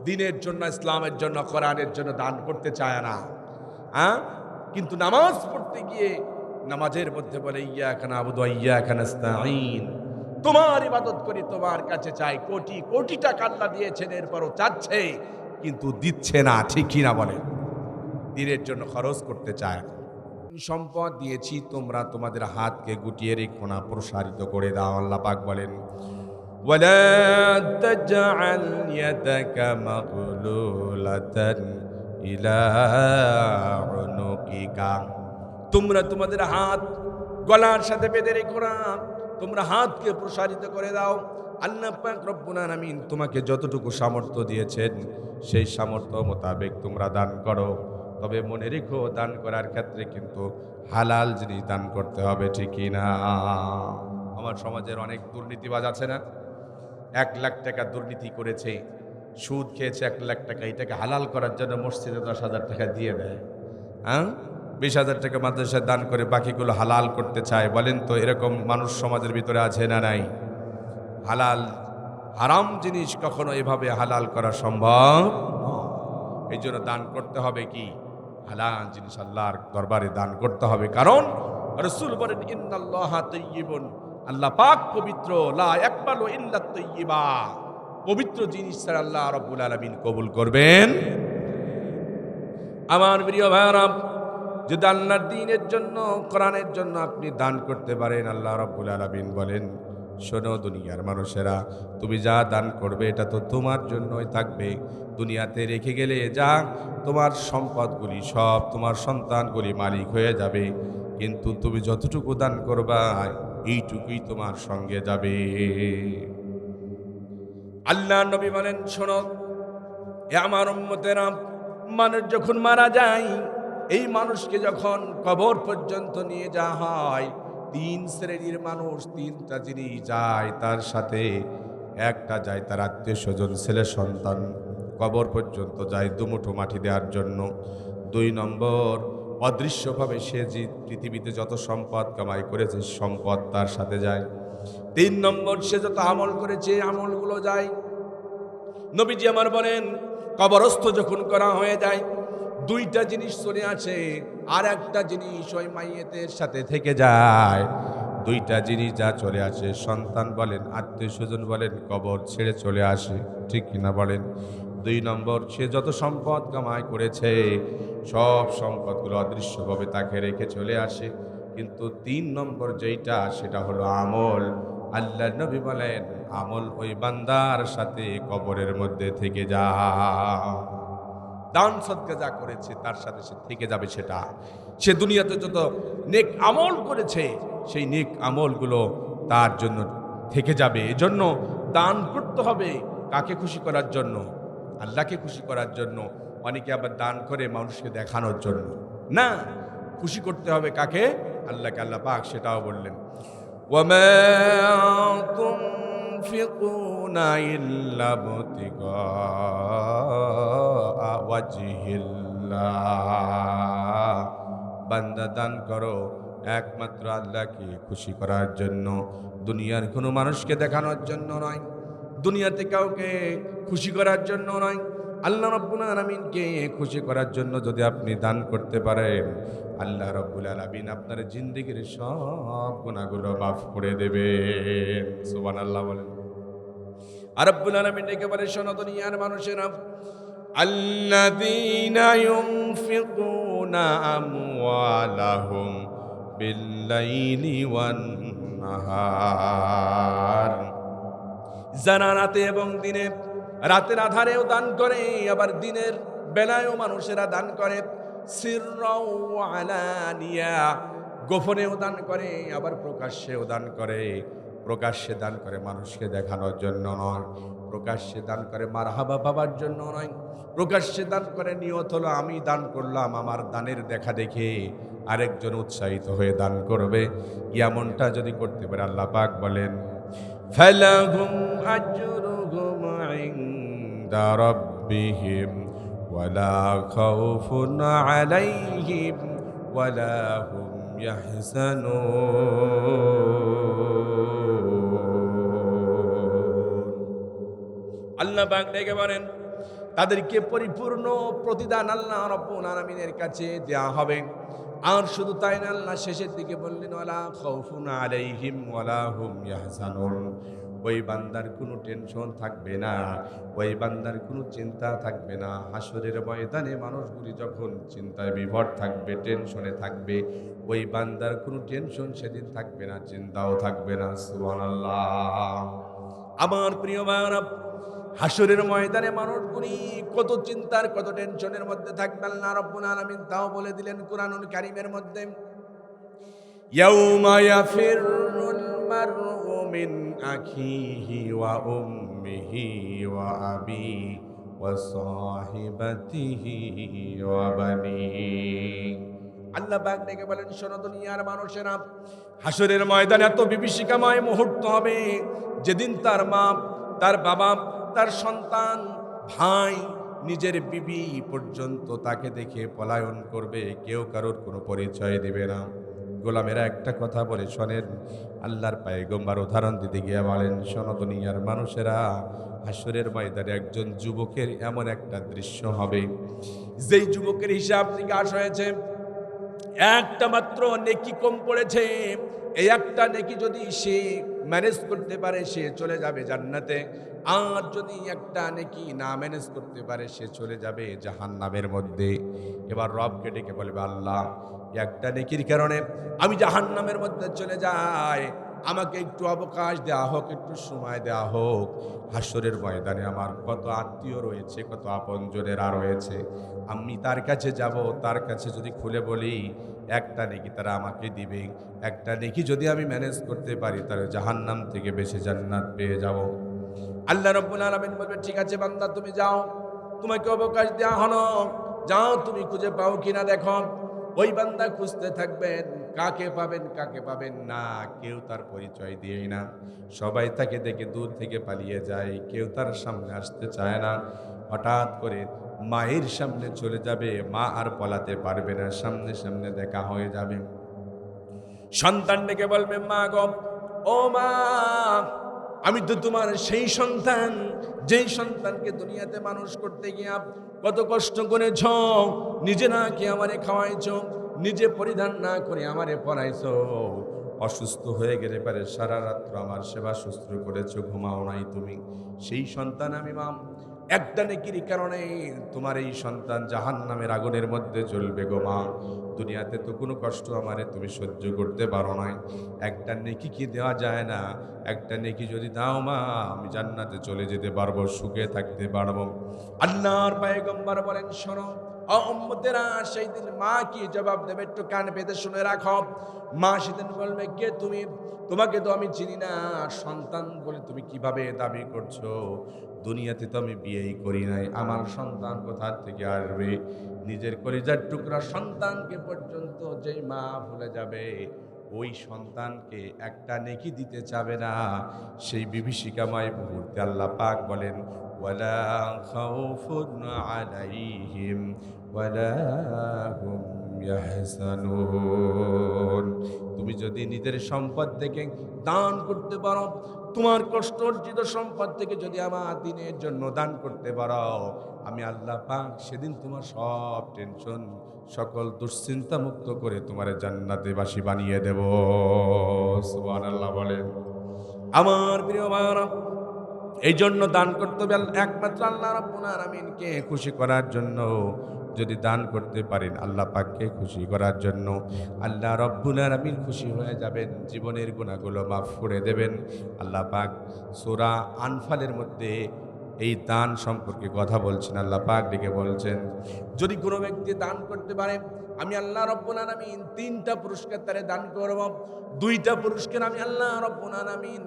দ্বীনের জন্য, ইসলামের জন্য, কোরআনের জন্য দান করতে চায় না। হ্যাঁ, কিন্তু নামাজ পড়তে গিয়ে নামাজের মধ্যে বলে ইয়্যাকা না'বুদু ওয়া ইয়্যাকা নাস্তাঈন, তোমার ইবাদত করি, তোমার কাছে চাই। কোটি কোটি টাকা আল্লাহ দিয়েছেন, এরপরও চাচ্ছে কিন্তু দিচ্ছে না। ঠিক কিনা বলেন? দ্বীনের জন্য খরচ করতে চায় না। সম্পদ দিয়েছি, তোমরা তোমাদের হাতকে গুটিয়ে রেখো না, প্রসারিত করে দাও। আল্লাহ পাক বলেন, ওয়ালা তাজআল ইয়াদাকা মাগলুলাতান ইলা উনুকিকা, তোমরা তোমাদের হাত গলার সাথে বেঁধে রেখো না, তোমরা হাতকে প্রসারিত করে দাও। আল্লাহ পাক রব্বুল আলামিন তোমাকে যতটুকু সামর্থ্য দিয়েছেন সেই সামর্থ্য মোতাবেক তোমরা দান করো। তবে মনে রেখো, দান করার ক্ষেত্রে কিন্তু হালাল জিনিস দান করতে হবে। ঠিক কিনা? আমার সমাজের অনেক দুর্নীতিবাজ আছে না, 1 লাখ টাকা দুর্নীতি করেছে, সুদ খেয়েছে 1 লাখ টাকা, এটাকে হালাল করার জন্য মসজিদে 10,000 টাকা দিয়ে দেয়। হ্যাঁ, 20,000 টাকা মাদ্রাসায় দান করে বাকিগুলো হালাল করতে চায়। বলেন তো, এরকম মানুষ সমাজের ভিতরে আছে না নাই? হালাল হারাম জিনিস কখনো এভাবে হালাল করা সম্ভব নয়। এই জন্য দান করতে হবে কি? হালাল জিনিস আল্লাহর দরবারে দান করতে হবে। কারণ রাসূল বলেন, ইন্নাল্লাহা তাইয়্যিবুন, আল্লাহ পাক পবিত্র, লা ইয়াকবালু ইল্লা তাইয়্যিবা, পবিত্র জিনিস ছাড়া আল্লাহ রাব্বুল আলামিন কবুল করবেন। আমার প্রিয় ভাইরা, যদি আল্লাহর দ্বীনের জন্য, কোরআনের জন্য আপনি দান করতে পারেন, আল্লাহ রাব্বুল আলামিন বলেন, শোনো দুনিয়ার মানুষেরা, তুমি যা দান করবে এটা তো তোমার জন্যই থাকবে। দুনিয়াতে রেখে গেলে যা তোমার সম্পদগুলি সব তোমার সন্তানগুলি মালিক হয়ে যাবে, কিন্তু তুমি যতটুকু দান করবা এইটুকুই তোমার সঙ্গে যাবে। আল্লাহ নবী বলেন, শোনো এ আমার উম্মতেরা, মানুষ যখন মারা যায়, এই মানুষকে যখন কবর পর্যন্ত নিয়ে যাওয়া হয়, 3 শ্রেণীর মানুষ, 3টা জিনিস যায় তার সাথে। একটা যায় তার আত্মীয় স্বজন, ছেলে সন্তান, কবর পর্যন্ত যায় দুমুঠো মাটি দেওয়ার জন্য। 2 নম্বর, অদৃশ্যভাবে সে যে পৃথিবীতে যত সম্পদ কামাই করেছে সম্পদ তার সাথে যায়। 3 নম্বর, সে যত আমল করেছে আমলগুলো যায়। নবীজি আমার বলেন, কবরস্থ যখন করা হয়ে যায়, 2টা জিনিস চলে আসে, আর একটা জিনিস ওই মাইয়েতের সাথে থেকে যায়। 2টা জিনিস যা চলে আসে, সন্তান বলেন, আত্মীয় স্বজন বলেন, কবর ছেড়ে চলে আসে। ঠিক কিনা বলেন? 2 নম্বর, সে যত সম্পদ কামাই করেছে সব সম্পদগুলো অদৃশ্যভাবে তাকে রেখে চলে আসে। কিন্তু 3 নম্বর যেইটা, সেটা হলো আমল। আল্লাহ নবী বলেন, আমল ওই বান্দার সাথে কবরের মধ্যে থেকে যায়। দান সদকা যা করেছে তার সাথে সে থেকে যাবে। সেটা সে দুনিয়াতে যত নেক আমল করেছে সেই নেক আমলগুলো তার জন্য থেকে যাবে। এজন্য দান করতে হবে কাকে খুশি করার জন্য? আল্লাহকে খুশি করার জন্য। অনেকে আবার দান করে মানুষকে দেখানোর জন্য না, খুশি করতে হবে কাকে? আল্লাহকে। আল্লাহ পাক সেটাও বললেন, ওয়ামা তুনফিকুনা ইল্লা ইবতিগা ওয়াজহিল্লাহ, বান্দা দান করো একমাত্র আল্লাহকে খুশি করার জন্য, দুনিয়ার কোনো মানুষকে দেখানোর জন্য নয়, দুনিয়াতে কাউকে খুশি করার জন্য নয়। আল্লাহ রাব্বুল আলামিনকে খুশি করার জন্য যদি আপনি দান করতে পারেন, আল্লাহ রাব্বুল আলামিন আপনার জিন্দেগির সব গুনাহগুলো মাফ করে দেবেন। সুবহানাল্লাহ বলেন। আর রাব্বুল আলামিন একেবারে শোনো দুনিয়ার মানুষেরা, আল্লাযীনা ইউনফিকুনা আমওয়ালাহুম বিল্লাইলি ওয়ান নাহার, যারা রাতে এবং দিনে, রাতের আধারেও দান করে, আবার দিনের বেলায়ও মানুষেরা দান করে, সিররাও ওয়া আলানিয়া, গোপনেও দান করে, আবার প্রকাশ্যেও দান করে। প্রকাশ্যে দান করে মানুষকে দেখানোর জন্য নয়, প্রকাশ্যে দান করে মারহাবা পাবার জন্য নয়, প্রকাশ্যে দান করে নিয়ত হলো আমি দান করলাম, আমার দানের দেখা দেখে আরেকজন উৎসাহিত হয়ে দান করবে। এমনটা যদি করতে পারে, আল্লাহ পাক বলেন, ফালাহুম আজরুহুম ইনদা রাব্বিহিম ওয়ালা খাউফুন আলাইহিম ওয়ালা হুম ইয়াহজানুন। আল্লাহ পাক ডেকে বলেন, তাদেরকে পরিপূর্ণ প্রতিদান আল্লাহ রাব্বুল আলামিনের কাছে দেয়া হবে। আর শুধু তাই না, আল্লাহ শেষের দিকে বললেন, ওয়ালা খাউফুন আলাইহিম ওয়ালা হুম ইয়াহজানুন। ওই বান্দার কোনো টেনশন থাকবে না, ওই বান্দার কোনো চিন্তা থাকবে না। হাসরের ময়দানে মানুষগুলি যখন চিন্তায় বিভোর থাকবে, টেনশনে থাকবে, ওই বান্দার কোনো টেনশন সেদিন থাকবে না, চিন্তাও থাকবে না। সুবহানাল্লাহ। আমার প্রিয় ভাইরা, হাসরের ময়দানে মানুষগুলি কত চিন্তার, কত টেনশনের মধ্যে থাকবে, আল্লাহ রাব্বুল আলামিন তাও বলে দিলেন কুরআনুল কারীমের মধ্যে, ইয়াউমা ইয়াফিরুল মারউ মিন আখিহি ওয়া উম্মিহি ওয়া আবিহি ওয়া সাহিবাতিহি ওয়া বানিহি। আল্লাহ পাক ডেকে বলেন, শোনো দুনিয়ার মানুষেরা, হাসরের ময়দানে এত বিভীষিকাময় মুহূর্ত হবে যেদিন তার মা, তার বাবা, তার সন্তান, ভাই, নিজের বিবি পর্যন্ত তাকে দেখে পলায়ন করবে, কেউ কারোর কোনো পরিচয় দিবে না। গোলামেরা একটা কথা বলে শোনেন, আল্লাহর পয়গম্বর উদাহরণ দিতে গিয়ে বলেন, শোনো দুনিয়ার মানুষেরা, হাসরের ময়দানে একজন যুবকের এমন একটা দৃশ্য হবে, যেই যুবকের হিসাব নিকাশ হয়েছে, একটা মাত্র নেকি কম পড়েছে, এই একটা নেকি যদি সে ম্যানেজ করতে পারে সে চলে যাবে জান্নাতে, আর যদি একটা নেকি না ম্যানেজ করতে পারে সে চলে যাবে জাহান্নামের মধ্যে। এবার রবকে ডেকে বলবে, আল্লাহ, একটা নেকির কারণে আমি জাহান্নামের মধ্যে চলে যাই, আমাকে একটু অবকাশ দেওয়া হোক, একটু সময় দেওয়া হোক। হাসরের ময়দানে আমার কত আত্মীয় রয়েছে, কত আপনজনেরা রয়েছে, আমি তার কাছে যাব, তার কাছে যদি খুলে বলি একটা নেকি তারা আমাকে দিবে, একটা নেকি যদি আমি ম্যানেজ করতে পারি তাহলে জাহান্নাম থেকে বেশি জান্নাত পেয়ে যাব। আল্লাহ রাব্বুল আলামিন বলবে, ঠিক আছে বান্দা, তুমি যাও, তোমাকে অবকাশ দেওয়া হলো, যাও তুমি খুঁজে পাও কিনা দেখো। ওই বান্দা খুঁজতে থাকবেন, কাকে পাবেন কাকে পাবেন না, কেউ তার পরিচয় দিয়েই না, সবাই তাকে দেখে দূর থেকে পালিয়ে যায়, কেউ তার সামনে আসতে চায় না। হঠাৎ করে মায়ের সামনে চলে যাবে, মা আর পলাতে পারবে না, সামনে সামনে দেখা হয়ে যাবে। সন্তান ডেকে বলবে, মা গো, ও মা, আমি তো তোমার সেই সন্তান, যেই সন্তানকে দুনিয়াতে মানুষ করতে গিয়া কত কষ্ট করেছ, নিজে না খেয়ে আমারে খাওয়াইছ, নিজে পরিধান না করে আমারে পরাইছ, অসুস্থ হয়ে গেলে পারে সারা রাত্র আমার সেবা শুশ্রূষা করেছো, ঘুমাও নাই তুমি, সেই সন্তান আমি মা। একটা নেকির কারণে তোমার এই সন্তান জাহান্নামের আগুনের মধ্যে জ্বলবে গো মা। দুনিয়াতে তো কোনো কষ্ট আমারে তুমি সহ্য করতে পারো নাই, একটা নেকি কি দেওয়া যায় না? একটা নেকি যদি দাও মা, আমি জান্নাতে চলে যেতে পারবো, সুখে থাকতে পারবো। আল্লাহর পয়গম্বর বলেন, শোনো ও উম্মতেরা, সেই দিন মা কি জবাব দেবে একটু কান পেতে শুনে রাখো। মা সেদিন বলবে, কে তুমি? তোমাকে তো আমি চিনি না, সন্তান বলে তুমি কিভাবে দাবি করছো? দুনিয়াতে তো আমি বিয়েই করি নাই, আমার সন্তান কোথা থেকে আসবে? নিজের কলিজার টুকরা সন্তানকে পর্যন্ত যেই মা ভুলে যাবে, ওই সন্তানকে একটা নেকি দিতে চাবে না। সেই বিভীষিকাময় মুহূর্তে আল্লাহ পাক বলেন, ওয়ালা খাউফুন আলাইহিম ওয়ালা হুম ইয়াহজানুন। তুমি যদি নিজের সম্পদ থেকে দান করতে পারো, তোমার কষ্ট অর্জিত সম্পদ থেকে যদি আমার দিনের জন্য দান করতে পারো, আমি আল্লাহ পাক সেদিন তোমার সব টেনশন, সকল দুশ্চিন্তা মুক্ত করে তোমার জান্নাতে বাসী বানিয়ে দেব। সুবহানাল্লাহ বলেন। আমার প্রিয় ভাইরা, এই জন্য দান করতে হবে একমাত্র আল্লাহ রাব্বুল আলামিনকে খুশি করার জন্য। যদি দান করতে পারেন আল্লাহ পাককে খুশি করার জন্য, আল্লাহ রাব্বুল আলামিন খুশি হয়ে যাবেন, জীবনের গুনাহগুলো মাফ করে দেবেন। আল্লাহ পাক সূরা আনফালের মধ্যে এই দান সম্পর্কে কথা বলছেন। আল্লাহ পাক ডেকে বলছেন, যদি কোনো ব্যক্তি দান করতে পারে, আমি আল্লাহ রাব্বুল আলামিন 3টা পুরস্কার তারে দান করব। 2টা পুরস্কার আমি আল্লাহ রাব্বুল আলামিন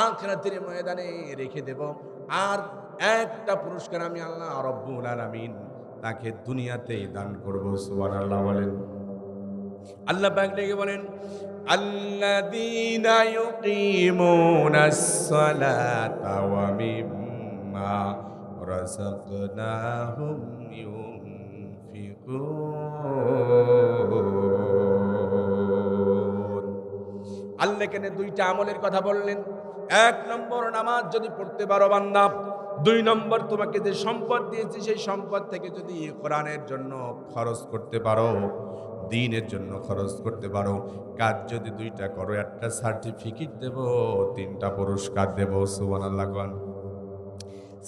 আখিরাতের ময়দানে রেখে দেব, আর একটা পুরস্কার আমি আল্লাহ রাব্বুল আলামিন তাকে দুনিয়াতেই দান করব। সুবহানাল্লাহ বলেন। আল্লাহ পাক ডেকে বলেন, আল্লাযীনা ইউকিমুনাস সালাতা ওয়া মিম্মা রাযাকনাহুম ইউনফিকুন। আল্লাহ কেন দুইটা আমলের কথা বললেন? এক নম্বর, নামাজ যদি পড়তে পারো বান্দা। দুই নম্বর, তোমাকে যে সম্পদ দিয়েছি সেই সম্পদ থেকে যদি কোরআনের জন্য খরচ করতে পারো, দ্বীনের জন্য খরচ করতে পারো। কাজ যদি দুইটা করো, একটা সার্টিফিকেট দেব, তিনটা পুরস্কার দেব। সুবহানাল্লাহ কোন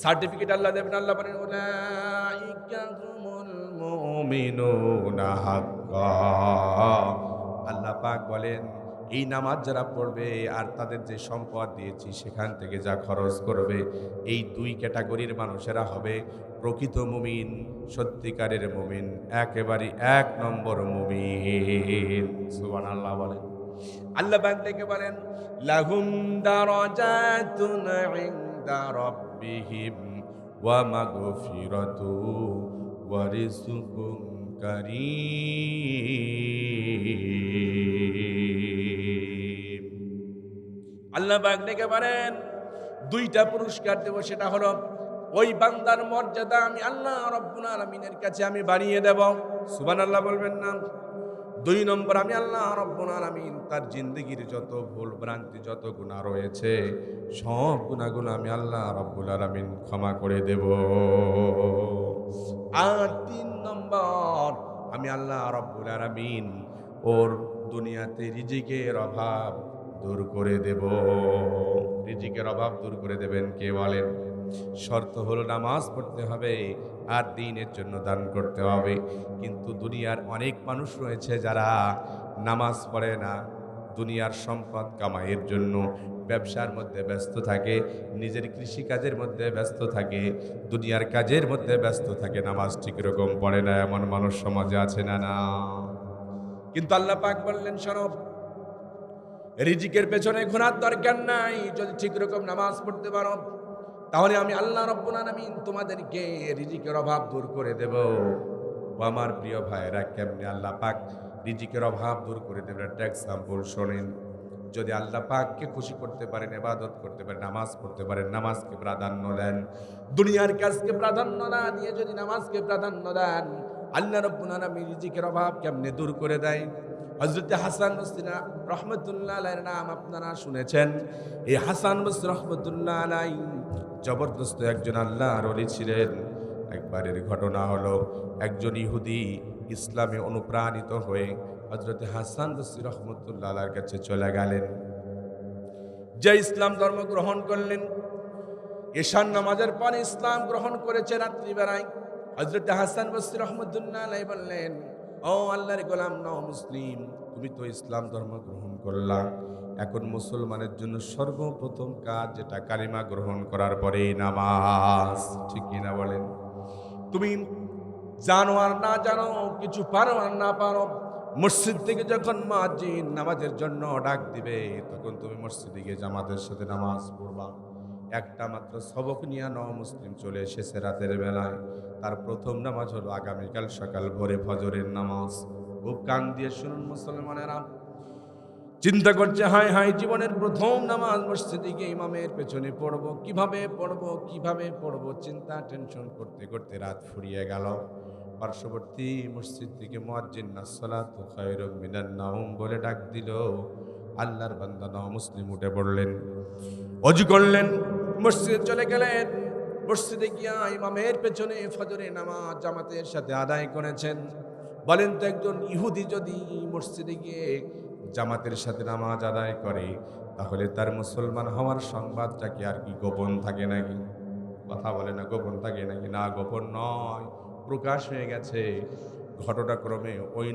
সার্টিফিকেট আল্লাহ দেবেন। আল্লাহ বলেন উলাইকা হুমুল মুমিনুনা হাক্কা। আল্লাহ পাক বলেন এই নামাজ যারা পড়বে আর তাদের যে সম্পদ দিয়েছি সেখান থেকে যা খরচ করবে, এই দুই ক্যাটাগরির মানুষেরা হবে প্রকৃত মুমিন, সত্যিকারের মুমিন, একেবারে এক নম্বর মুমিন। সুবহানাল্লাহ বলেন। আল্লাহ পাক ডেকে বলেন লাহুম দারাজাতুন ইনদা রাব্বিহিম ওয়া মাগফিরাতু ওয়া রিজকুন কারীম। আল্লাহ পাক ডেকে বলেন দুইটা পুরস্কার দেব, সেটা হলো ওই বান্দার মর্যাদা আমি আল্লাহ রাব্বুল আলামিনের কাছে আমি বাড়িয়ে দেব। সুবহানাল্লাহ বলবেন না? দুই নম্বর, আমি আল্লাহ রাব্বুল আলামিন তার জিন্দেগির যত ভুল ভ্রান্তি, যত গুনাহ রয়েছে সব গুনাহগুলো আমি আল্লাহ রাব্বুল আলামিন ক্ষমা করে দেব। আর তিন নম্বর, আমি আল্লাহ রাব্বুল আলামিন ওর দুনিয়াতে রিজিকের অভাব দূর করে দেব। রিজিকের অভাব দূর করে দেবেন কে বলেন? শর্ত হলো নামাজ পড়তে হবে আর দ্বীনের জন্য দান করতে হবে। কিন্তু দুনিয়ার অনেক মানুষ রয়েছে যারা নামাজ পড়ে না, দুনিয়ার সম্পদ কামাইয়ের জন্য ব্যবসার মধ্যে ব্যস্ত থাকে, নিজের কৃষিকাজের মধ্যে ব্যস্ত থাকে, দুনিয়ার কাজের মধ্যে ব্যস্ত থাকে, নামাজ ঠিক রকম পড়ে না। এমন মানুষ সমাজে আছে না? না। কিন্তু আল্লাহ পাক বললেন শোনো, রিজিকের পেছনে ঘোরার দরকার নাই। যদি ঠিক রকম নামাজ পড়তে পারো তাহলে আমি আল্লাহ রাব্বুল আলামিন তোমাদেরকে রিজিকের অভাব দূর করে দেব। ও আমার প্রিয় ভাইরা, কেমনে আল্লাহ পাক রিজিকের অভাব দূর করে দেবেন একটা এক্সাম্পল শোনেন। যদি আল্লাহ পাককে খুশি করতে পারেন, ইবাদত করতে পারেন, নামাজ পড়তে পারেন, নামাজকে প্রাধান্য দেন, দুনিয়ার কাজকে প্রাধান্য না দিয়ে যদি নামাজকে প্রাধান্য দেন, আল্লাহ রাব্বুল আলামিন রিজিকের অভাব কেমনে দূর করে দেয়। হযরত হাসান বসরি রাহমাতুল্লাহ আলাইহির নাম আপনারা শুনেছেন। এই হাসান বসরি রাহমাতুল্লাহ আলাইহি জবরদস্ত একজন আল্লাহর ওলি ছিলেন। একবারের ঘটনা হলো, একজন ইহুদি ইসলামে অনুপ্রাণিত হয়ে হযরত হাসান বসরি রাহমাতুল্লাহ আলাইহির কাছে চলে গেলেন। যে ইসলাম ধর্ম গ্রহণ করলেন, এশার নামাজের পরে ইসলাম গ্রহণ করেছে রাত্রিবেলায়। হযরত হাসান বসরি রাহমাতুল্লাহ আলাইহি বললেন, ও আল্লাহর গোলাম নও মুসলিম, তুমি তো ইসলাম ধর্ম গ্রহণ করলা, এখন মুসলমানের জন্য সর্বপ্রথম কাজ যেটা কালিমা গ্রহণ করার পরে নামাজ। ঠিক কিনা বলেন? তুমি জানো আর না জানো, কিছু পারো আর না পারো, মসজিদ থেকে যখন মুয়াজ্জিন নামাজের জন্য ডাক দিবে তখন তুমি মসজিদে গিয়ে জামাতের সাথে নামাজ পড়বা। একটা মাত্র সবক নিয়ে মুসলিম চলে এসেছে রাতের বেলায়। তার প্রথম নামাজ হলো আগামীকাল সকাল ভোরে ফজরের নামাজ। খুব কান দিয়ে শুনুন মুসলমানেরা, চিন্তা করছে হায় হায় জীবনের প্রথম নামাজ মসজিদে গিয়ে ইমামের পেছনে পড়বো, কিভাবে পড়বো কিভাবে পড়বো, চিন্তা টেনশন করতে করতে রাত ফুরিয়ে গেল। পার্শ্ববর্তী মসজিদ থেকে মুয়াজ্জিন আসসালাতু খায়রুম মিনান নাওম বলে ডাক দিল। আল্লাহর বান্দা মুসলিম উঠে পড়লেন, ওযু করলেন, মসজিদে চলে গেলেন। মসজিদে গিয়া ইমামের পেছনে ফজরের নামাজ জামাতের সাথে আদায় করেছেন। বলেন তো, একজন ইহুদি যদি মসজিদে গিয়ে জামাতের সাথে নামাজ আদায় করে তাহলে তার মুসলমান হওয়ার সংবাদটা কি আর কি গোপন থাকে নাকি? কথা বলে না, গোপন থাকে নাকি? না, গোপন নয়, প্রকাশ হয়ে গেছে। ঘটনাক্রমে ওই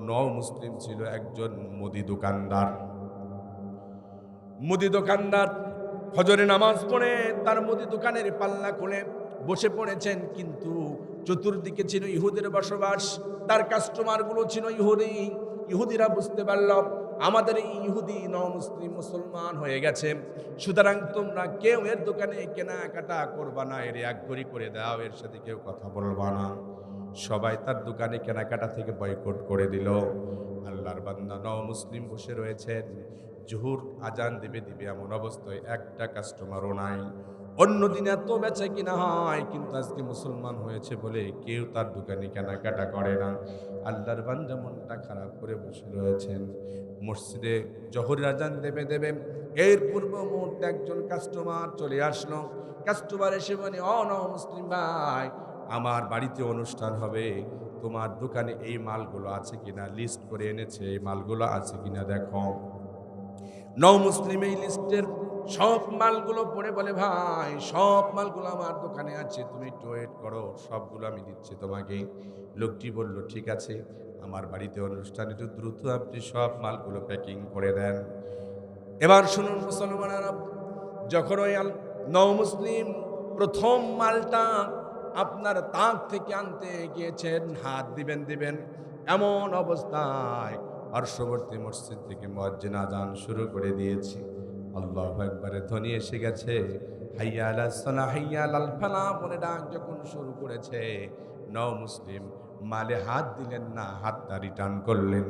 নও মুসলিম ছিল একজন মুদি দোকানদার। মুদি দোকানদার ফজরে নামাজ পড়ে তার মুদি দোকানের পাল্লা খুলে বসে পড়েছেন, কিন্তু চতুর্দিকে ছিল ইহুদের বসবাস, তার কাস্টমার গুলো ছিল ইহুদি। ইহুদিরা বুঝতে পারল আমাদের এই ইহুদি মুসলিম মুসলমান হয়ে গেছে, সুতরাং তোমরা কেউ এর দোকানে কেনাকাটা করবা না, এর একঘরি করে দাও, এর সাথে কেউ কথা বলবা না। সবাই তার দোকানে কেনাকাটা থেকে বয়কট করে দিল। আল্লাহর বান্দা মুসলিম বসে রয়েছেন, জোহর আজান দিবে দিবে এমন অবস্থায় একটা কাস্টমারও নাই। অন্যদিন এত বেচা কিনা হয়, কিন্তু আজকে মুসলমান হয়েছে বলে কেউ তার দোকানে কেনাকাটা করে না। আল্লাহর বান্দা মনটা খারাপ করে বসে রয়েছেন। মসজিদে জোহরের আজান দেবে দেবে এর পূর্ব মুহূর্তে একজন কাস্টমার চলে আসলো। কাস্টমার এসে বলে, ও নও মুসলিম ভাই, আমার বাড়িতে অনুষ্ঠান হবে, তোমার দোকানে এই মালগুলো আছে কিনা লিস্ট করে এনেছে, এই মালগুলো আছে কিনা দেখো। নও মুসলিম এই লিস্টের সব মালগুলো পড়ে বলে, ভাই সব মালগুলো আমার দোকানে আছে, তুমি একটু ওয়েট করো, সবগুলো আমি দিচ্ছি তোমাকে। লোকটি বলল, ঠিক আছে, আমার বাড়িতে অনুষ্ঠান, একটু দ্রুত আপনি সব মালগুলো প্যাকিং করে দেন। এবার শুনুন মুসলমানেরা, যখন ওই নও মুসলিম প্রথম মালটা আপনার তাক থেকে আনতে গিয়েছেন, হাত দিবেন এমন অবস্থায় পার্শ্ববর্তী মসজিদ থেকে মুয়াজ্জিন আযান শুরু করে দিয়েছে। আল্লাহু আকবারের ধ্বনি এসে গেছে। হাইয়া আলাস সালাহ হাইয়া আলাল ফালাহ বলে ডাক যখন শুরু করেছে, নও মুসলিম মালে হাত দিলেন না, হাতটা রিটার্ন করলেন।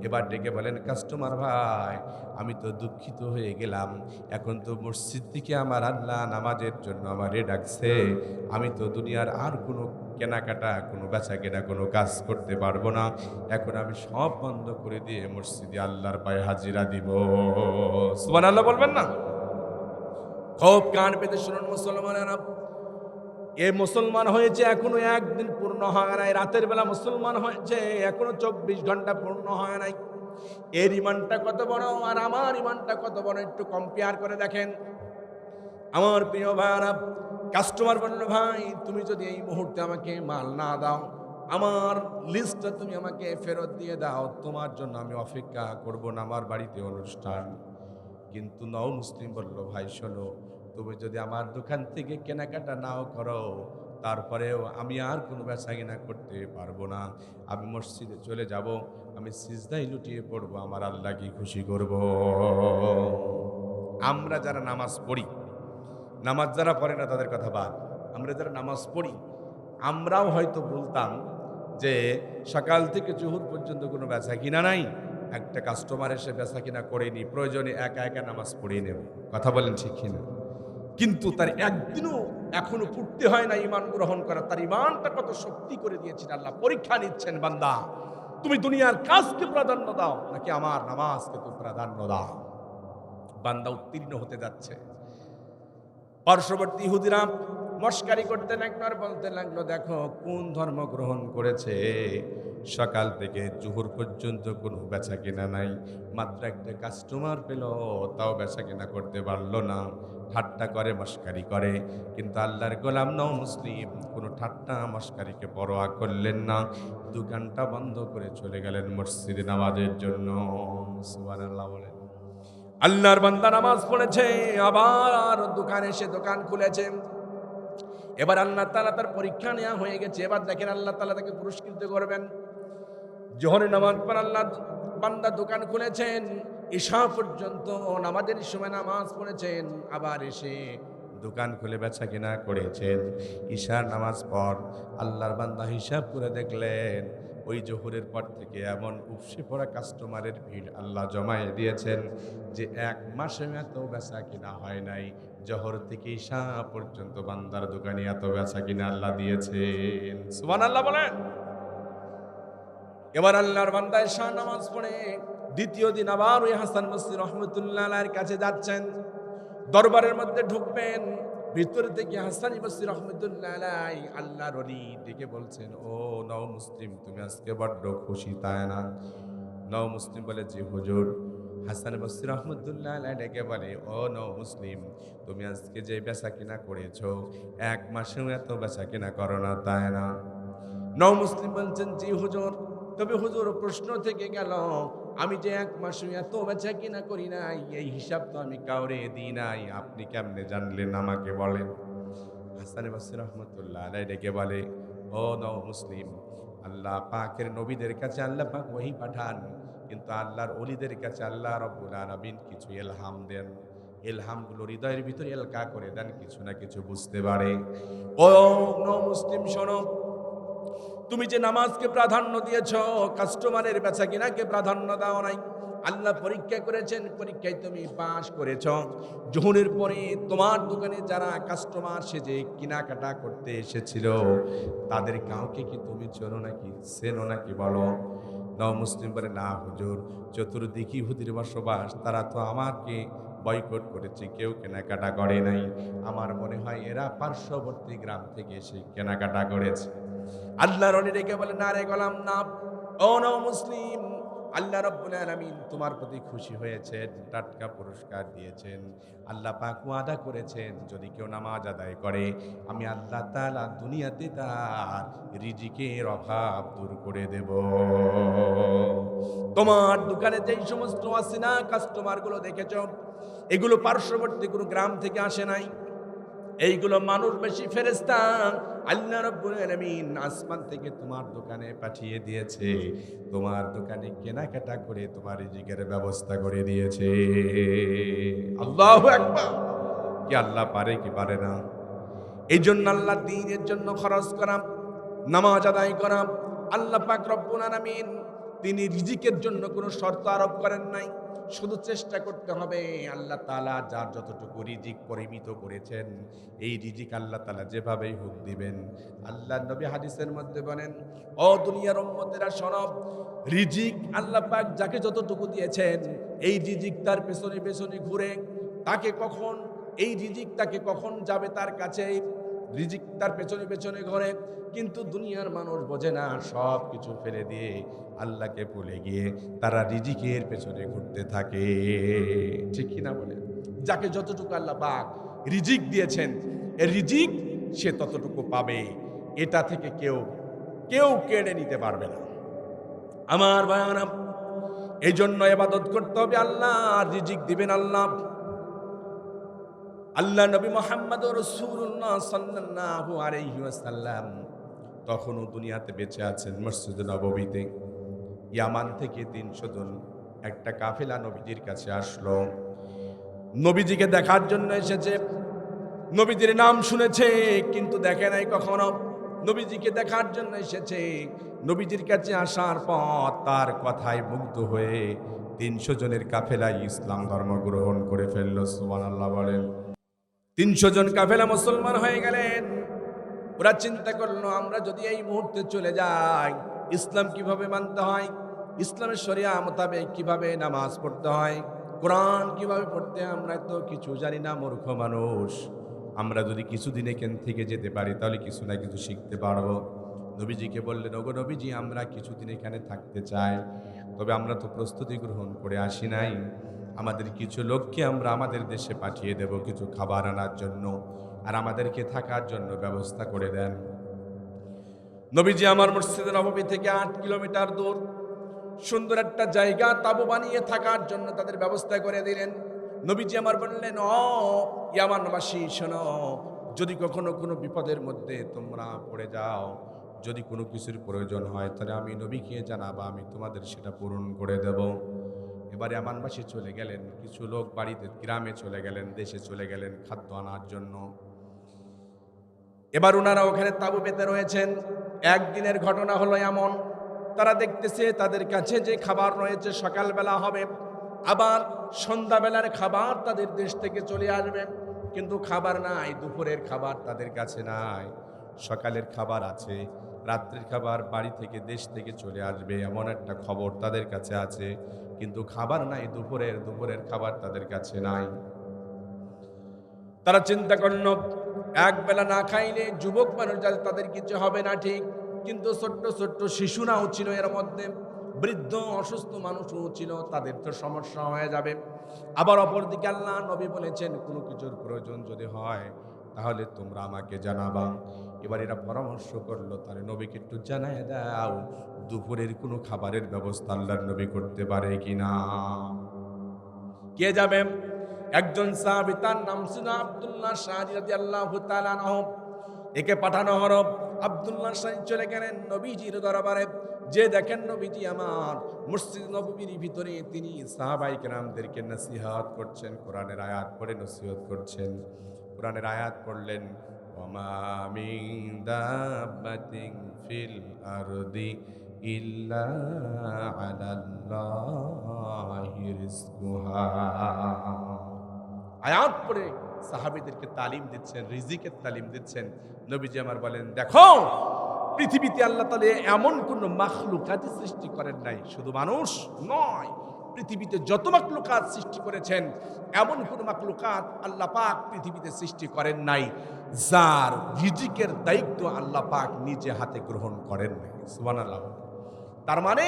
এবার ডেকে বলেন, কাস্টমার ভাই, আমি তো দুঃখিত হয়ে গেলাম, এখন তো মসজিদ থেকে আমার আল্লাহ নামাজের জন্য আমারে ডাকছে, আমি তো দুনিয়ার আর কোনো কেনাকাটা, কোনো বেচা কেনা, কোনো কাজ করতে পারবো না, এখন আমি সব বন্ধ করে দিয়ে মসজিদে আল্লাহর পায়ে হাজিরা দিব। সুবহানাল্লাহ বলবেন না? খুব কান পেতে শুনুন মুসলমানেরা, এ মুসলমান হয়েছে এখনো একদিন পূর্ণ হয় নাই, রাতের বেলা মুসলমান হয়েছে এখনো 24 ঘন্টা পূর্ণ হয় নাই। এর ইমানটা কত বড় আর আমার ইমানটা কত বড়, একটু কম্পেয়ার করে দেখেন। আমার প্রিয় ভাইরা, কাস্টমার বলল, ভাই তুমি যদি এই মুহূর্তে আমাকে মাল না দাও, আমার লিস্টটা তুমি আমাকে ফেরত দিয়ে দাও, তোমার জন্য আমি অপেক্ষা করব না, আমার বাড়িতে অনুষ্ঠান। কিন্তু নও মুসলিম বলল, ভাই শোনো, তুমি যদি আমার দোকান থেকে কেনাকাটা নাও করো, তারপরেও আমি আর কোনো বেচা কেনা করতে পারবো না, আমি মসজিদে চলে যাব, আমি সিজদায় লুটিয়ে পড়বো, আমার আল্লাহকে খুশি করব। আমরা যারা নামাজ পড়ি, নামাজ যারা পড়ে না তাদের কথা বাদ, আমরা যারা নামাজ পড়ি, আমরাও হয়তো বলতাম যে সকাল থেকে জোহর পর্যন্ত কোনো বেচা কিনা নাই, একটা কাস্টমার এসে বেচা কিনা করেনি, প্রয়োজনে একা একা নামাজ পড়িয়ে নেব। কথা বলেন ঠিক কিনা? কিন্তু তার একদিনও এখনো পড়তে হয় না ইমান গ্রহণ করা। তার ইমানটা কত শক্তি করে দিয়েছেন আল্লাহ। পরীক্ষা নিচ্ছেন, বান্দা তুমি দুনিয়ার কাজকে প্রাধান্য দাও নাকি আমার নামাজকে তুমি প্রাধান্য দাও। বান্দা উত্তীর্ণ হতে যাচ্ছে। পার্শ্ববর্তী ইহুদিরা মস্কারি করতে লাগলো আর বলতে লাগলো, দেখো কোন ধর্ম গ্রহণ করেছে, সকাল থেকে জোহর পর্যন্ত কোনো বেচা কেনা নাই, মাত্র একটা কাস্টমার পেল, তাও বেচা কেনা করতে পারলো না। ঠাট্টা করে, মস্কারি করে। কিন্তু আল্লাহর গোলাম নও মুসলিম কোনো ঠাট্টা মস্কারিকে পরোয়া করলেন না, দোকানটা বন্ধ করে চলে গেলেন মসজিদে নামাজের জন্য। সুবহানাল্লাহ বলেন। আল্লাহর বান্দা নামাজ পড়েছে, আবার দোকানে এসে দোকান খুলেছে। এবার আল্লাহ তাআলা তার পরীক্ষা নেওয়া হয়ে গেছে। এবার দেখেন আল্লাহ তাআলা তাকে পুরস্কৃত করবেন। জোহরের নামাজ পর আল্লাহ বান্দা দোকান খুলেছেন, ঈশা পর্যন্ত নামাজের সময় নামাজ পড়েছেন, আবার এসে দোকান খুলে বেচা কেনা করেছেন। ঈশার নামাজ পর আল্লাহর বান্দা হিসাব করে দেখলেন, ওই জোহরের পর থেকে এমন উপসে পড়া কাস্টমারের ভিড় আল্লাহ জমায়ে দিয়েছেন যে এক মাসে এত বেচা কিনা হয় নাই। জোহর থেকে ঈশা পর্যন্ত বান্দার দোকানে এত বেচা কিনা আল্লাহ দিয়েছেন। সুবহানাল্লাহ বলেন। এবার আল্লাহর বান্দা ঈশা নামাজ পড়ে দ্বিতীয় দিন আবার ওই হাসান বসরি রহমতুল্লাহ আলাইহির কাছে যাচ্ছেন, দরবারের মধ্যে ঢুকবেন। ভিতর থেকে হাসান বসরি রহমতুল্লাহ আলাইহি আল্লাহর ওলি ডেকে বলছেন, ও নও মুসলিম, তুমি আজকে বড্ড খুশি তাই না? নও মুসলিম বলে, জি হুজুর। হাসান বসরি রহমতুল্লাহ আলাইহি ডেকে বলে, ও নও মুসলিম, তুমি আজকে যে বেচা কিনা করেছো, এক মাসেও এত বেচা কিনা করো না তাই না? নও মুসলিম বলছেন, জি হুজুর। তবে হুজুর প্রশ্ন থেকে গেল, আমি যে এক মাসে এত বেচা কিনা করি নাই, এই হিসাব তো আমি কাউরে দিই নাই, আপনি কেমনে জানলেন আমাকে বলেন। হাসান বসরি রহমতুল্লাহ আলাইহি ডেকে বলে, ও নও মুসলিম, আল্লাহ পাকের নবীদের কাছে আল্লাহ পাক ওহী পাঠান, কিন্তু আল্লাহর ওলিদের কাছে আল্লাহ রাব্বুল আলামিন কিছু ইলহাম দেন। ইলহামগুলো হৃদয়ের ভিতরে এলকা করে দেন, কিছু না কিছু বুঝতে পারে। ও নও মুসলিম শোনো, তুমি যে নামাজকে প্রাধান্য দিয়েছ, কাস্টমারের বেচা কিনাকে প্রাধান্য দাও নাই। আল্লাহ পরীক্ষা করেছেন, পরীক্ষায় তুমি পাস করেছ। জোহরের পরে তোমার দোকানে যারা কাস্টমার সেজে কেনাকাটা করতে এসেছিল, তাদের কাউকে কি তুমি চেনো নাকি বলো? মুসলিম বলে, না হুজুর, চতুর্দিকে ইহুদির বসবাস, তারা তো আমাকে বয়কট করেছে, কেউ কেনাকাটা করে নাই। আমার মনে হয় এরা পার্শ্ববর্তী গ্রাম থেকে এসে কেনাকাটা করেছে। আল্লাহর ওলি ডেকে বলে, না রে গোলাম না, ও মুসলিম, আল্লাহ রাব্বুল আলামিন তোমার প্রতি খুশি হয়েছেন, টাটকা পুরস্কার দিয়েছেন। আল্লাহ পাক ওয়াদা করেছেন, যদি কেউ নামাজ আদায় করে, আমি আল্লাহ তাআলা দুনিয়াতে তার রিজিকের অভাব দূর করে দেব। তোমার দোকানে যেই সমস্ত অচেনা কাস্টমার গুলো দেখেছো, এগুলো পার্শ্ববর্তী কোনো গ্রাম থেকে আসে নাই। এইগুলো মানুষ বেশি ফেরেশতা আল্লাহ রাব্বুল আলামিন আসমান থেকে তোমার দোকানে পাঠিয়ে দিয়েছে, তোমার দোকানে কেনাকাটা করে তোমার রিজিকের ব্যবস্থা করে দিয়েছে। আল্লাহু আকবার! কি আল্লাহ পারে কি পারে না? এই জন্য আল্লাহ দ্বীনের জন্য খরচ করা, নামাজ আদায় করা। আল্লাহ পাক রব্বুল আলামিন তিনি রিজিকের জন্য কোনো শর্ত আরোপ করেন নাই, শুধু চেষ্টা করতে হবে। আল্লাহ তাআলা যার যতটুকু রিজিক পরিমিত করেছেন, এই রিজিক আল্লাহ তাআলা যেভাবেই হোক দিবেন। আল্লাহ নবী হাদিসের মধ্যে বলেন, ও দুনিয়ার উম্মতেরা শোনো, রিজিক আল্লাহ পাক যাকে যতটুকু দিয়েছেন, এই রিজিক তার পেছনে পেছনে ঘুরে, তাকে কখন এই রিজিক তাকে কখন যাবে তার কাছে, রিজিক তার পেছনে পেছনে ঘরে। কিন্তু দুনিয়ার মানুষ বোঝে না, সব কিছু ফেলে দিয়ে আল্লাহকে ভুলে গিয়ে তারা রিজিকের পেছনে ঘুরতে থাকে। ঠিক কিনা বলে? যাকে যতটুকু আল্লাহ পাক রিজিক দিয়েছেন, এই রিজিক সে ততটুকু পাবে, এটা থেকে কেউ কেউ কেড়ে নিতে পারবে না। আমার ভাইরা, এই জন্য ইবাদত করতে হবে আল্লাহ, রিজিক দিবেন আল্লাহ। আল্লাহ নবী মুহাম্মদুর রাসূলুল্লাহ সাল্লাল্লাহু আলাইহি ওয়াসাল্লাম তখনও দুনিয়াতে বেঁচে আছেন। মসজিদে নববীতে ইয়ামান থেকে ৩০০ জন একটা কাফেলা নবীজির কাছে আসলো। নবীজিকে দেখার জন্য এসেছে। নবীজির নাম শুনেছে কিন্তু দেখে নাই কখনো। নবীজিকে দেখার জন্য এসেছে। নবীজির কাছে আসার পর তার কথায় মুগ্ধ হয়ে ৩০০ জনের কাফেলা ইসলাম ধর্ম গ্রহণ করে ফেলল। সুবহানাল্লাহ বলেন। ৩০০ জন কাফেলা মুসলমান হয়ে গেলেন। ওরা চিন্তা করলো, আমরা যদি এই মুহূর্তে চলে যাই, ইসলাম কিভাবে মানতে হয়, ইসলামের শরিয়া মোতাবেক কিভাবে নামাজ পড়তে হয়, কোরআন কিভাবে পড়তে হয়, আমরা তো কিছু জানি না, মূর্খ মানুষ। আমরা যদি কিছুদিন এখান থেকে যেতে পারি, তাহলে কিছু না কিছু শিখতে পারবো। নবীজিকে বললেন, ওগো নবীজি, আমরা কিছুদিন এখানে থাকতে চাই, তবে আমরা তো প্রস্তুতি গ্রহণ করে আসি নাই। আমাদের কিছু লোককে আমরা আমাদের দেশে পাঠিয়ে দেব কিছু খাবার আনার জন্য, আর আমাদেরকে থাকার জন্য ব্যবস্থা করে দেন। নবীজি আমার মসজিদে নববী থেকে ৮ কিলোমিটার দূর সুন্দর একটা জায়গা তাঁবু বানিয়ে থাকার জন্য তাদের ব্যবস্থা করে দিলেন। নবীজি আমার বললেন, ও ইয়ামানবাসী শোনো, যদি কখনো কোনো বিপদের মধ্যে তোমরা পড়ে যাও, যদি কোনো কিছুর প্রয়োজন হয়, তাহলে আমি নবীকে জানাবা, আমি তোমাদের সেটা পূরণ করে দেব। এবারে ইয়ামানবাসী চলে গেলেন, কিছু লোক বাড়িতে গ্রামে চলে গেলেন, দেশে চলে গেলেন খাদ্য আনার জন্য। এবার ওনারা ওখানে তাঁবু পেতে রয়েছেন। একদিনের ঘটনা হলো এমন, তারা দেখতেছে তাদের কাছে যে খাবার রয়েছে সকালবেলা হবে, আবার সন্ধ্যাবেলার খাবার তাদের দেশ থেকে চলে আসবে, কিন্তু খাবার নাই, দুপুরের খাবার তাদের কাছে নাই। সকালের খাবার আছে, রাত্রের খাবার বাড়ি থেকে দেশ থেকে চলে আসবে এমন একটা খবর তাদের কাছে আছে, কিন্তু খাবার নাই, দুপুরের খাবার তাদের কাছে নাই। তারা চিন্তা করল, এক বেলা না খাইলে যুবক মানুষ তাদের কিছু হবে না ঠিক, কিন্তু ছোট্ট ছোট্ট শিশুরাও ছিল এর মধ্যে, বৃদ্ধ অসুস্থ মানুষও ছিল, তাদের তো সমস্যা হয়ে যাবে। আবার অপরদিকে আল্লাহ নবী বলেছেন, কোনো কিছুর প্রয়োজন যদি হয় তাহলে তোমরা আমাকে জানাবা। এবার এরা পরামর্শ করলো, তাহলে নবীকে একটু জানায় দাও দুপুরের কোনো খাবারের ব্যবস্থা আল্লাহর নবী করতে পারে কিনা। কে যাবে? একজন সাহাবী, তার নাম ছিল আব্দুল্লাহ শাহরি রাদিয়াল্লাহু তাআলা আনহু। একে পাঠানো হলো। আব্দুল্লাহ শাহরি চলে গেলেন নবীজির দরবারে। যে দেখেন নবীজি আমার মসজিদ নববীর ভিতরে তিনি সাহাবায়ে কেরামদেরকে নসিহত করছেন, কোরআনের আয়াত পড়ে নসিহত করছেন। কোরআনের আয়াত পড়লেন, ওয়ামা মিন দাব্বাতিন ফিল আরদি ইল্লা আলাল্লাহি রিজকুহা। আয়াত পড়ে সাহাবীদেরকে তালিম দিচ্ছেন, রিজিকের তালিম দিচ্ছেন। নবীজি আমার বলেন, দেখো পৃথিবীতে আল্লাহ তাআলা এমন কোন মাখলুকাত সৃষ্টি করেন নাই, শুধু মানুষ নয়, পৃথিবীতে যত মাখলুকাত সৃষ্টি করেছেন এমন কোন মাখলুকাত আল্লাহ পাক পৃথিবীতে সৃষ্টি করেন নাই যার রিজিকের দায়িত্ব আল্লাহ পাক নিজে হাতে গ্রহণ করেন নাই। সুবহানাল্লাহ। তার মানে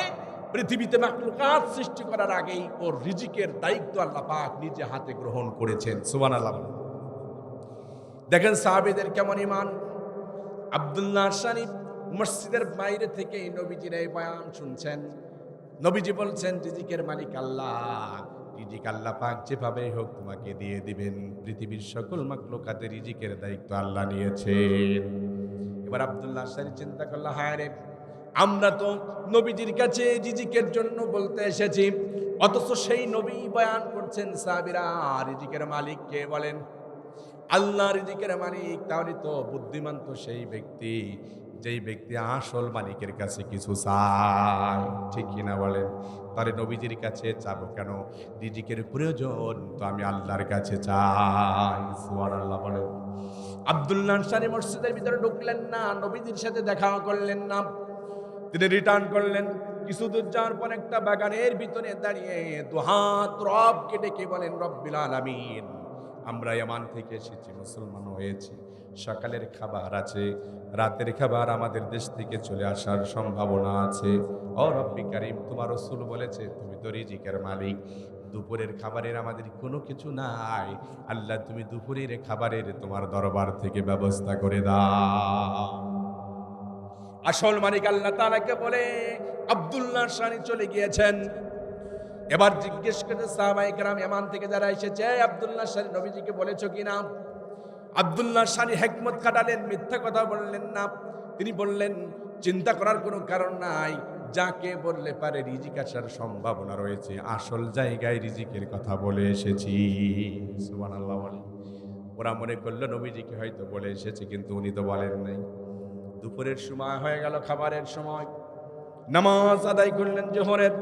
পৃথিবীতে মাখলুকাত সৃষ্টি করার আগেই ওর রিজিকের দায়িত্ব আল্লাহ পাক নিজে হাতে গ্রহণ করেছেন। সুবহানাল্লাহ। দেখেন সাহাবীদের কেমন ঈমান। আব্দুল্লাহ শরীফ মসজিদের বাইরে থেকে নবীজির এই বয়ান শুনছেন। নবীজি বলছেন, রিজিকের মালিক আল্লাহ, রিজিক আল্লাহ পাক যেভাবে হোক তোমাকে দিয়ে দিবেন। পৃথিবীর সকল মাখলুকাতের রিজিকের দায়িত্ব আল্লাহ নিয়েছেন। এবার আব্দুল্লাহ শরীফ চিন্তা করলো, হায় রে, আমরা তো নবীজির কাছে রিজিকের জন্য বলতে এসেছি, অথচ সেই নবী বয়ান করছেন সাহাবীরা রিজিকের মালিক কে বলেন? আল্লাহ রিজিকের মালিক। তাহলে তো বুদ্ধিমান তো সেই ব্যক্তি যেই ব্যক্তি আসল মালিকের কাছে কিছু চায়, ঠিক কিনা বলেন? তাহলে নবীজির কাছে চাবো কেন? রিজিকের প্রয়োজন তো আমি আল্লাহর কাছে চাই। সুবহানাল্লাহ বলেন। আব্দুল্লাহ শরীফ মসজিদের ভিতরে ঢুকলেন না, নবীজির সাথে দেখা করলেন না, তিনি রিটার্ন করলেন। কিছু দূর যাওয়ার পর একটা বাগানের ভিতরে দাঁড়িয়ে দুহাত রবকে ডেকে বলেন, রব্বিল আলামিন, আমরা ইয়ামান থেকে এসেছি, মুসলমান হয়েছি, সকালের খাবার আছে, রাতের খাবার আমাদের দেশ থেকে চলে আসার সম্ভাবনা আছে। ও রব্বি কারীম, তোমার রাসূল বলেছে তুমি তো রিজিকের মালিক, দুপুরের খাবারের আমাদের কোনো কিছু নাই, আল্লাহ তুমি দুপুরের খাবারের তোমার দরবার থেকে ব্যবস্থা করে দাও। আসল মালিক আল্লাহ তাআলাকে বলে আব্দুল্লাহ শরীফ চলে গিয়েছেন। এবার জিজ্ঞেস করে সাহাবায়ে কেরাম ইয়ামান থেকে যারা এসেছে, আব্দুল্লাহ শরীফ নবীজিকে বলেছো কিনা? আব্দুল্লাহ শরীফ হিকমত খাটালেন, মিথ্যা কথা বললেন না। তিনি বললেন, চিন্তা করার কোনো কারণ নাই, যাকে বললে পারে রিজিক আসার সম্ভাবনা রয়েছে, আসল জায়গায় রিজিকের কথা বলে এসেছি। সুবহানাল্লাহ বলেন। ওরা মনে করলো নবীজিকে হয়তো বলে এসেছে, কিন্তু উনি তো বলেন নাই। দুপুরের সময় হয়ে গেল, খাবারের সময়, নামাজ আদায় করলেন জোহরের।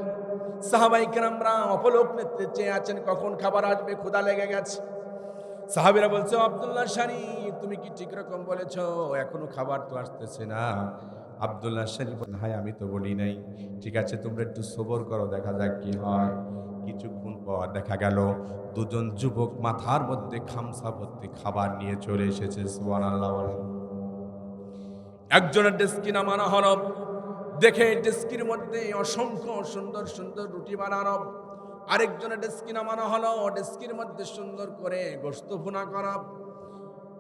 সাহাবায়ে কেরামরা অপলোক নেত্রে চেয়ে আছেন, কখন খাবার আসবে, ক্ষুধা লেগে গেছে। সাহাবীরা বলছে, আব্দুল্লাহ শরীফ তুমি কি ঠিক রকম বলেছো? এখনো খাবার তো আসতেছে না। আব্দুল্লাহ শরীফ বলেন, হায় আমি তো বলি নাই। ঠিক আছে, তোমরা একটু সবর করো, দেখা যাক কি হয়। কিছুক্ষণ পর দেখা গেল দুজন যুবক মাথার মধ্যে খামসা ভর্তি খাবার নিয়ে চলে এসেছে। সুবহানাল্লাহ বলেন। একজনের ডেস্কি নামানো হলো, দেখে ডেস্কির মধ্যে অসংখ্য সুন্দর সুন্দর রুটি বানানো। আরেকজনের ডেস্কি নামানো হলো, ডেস্কির মধ্যে সুন্দর করে গোশত ভুনা করা।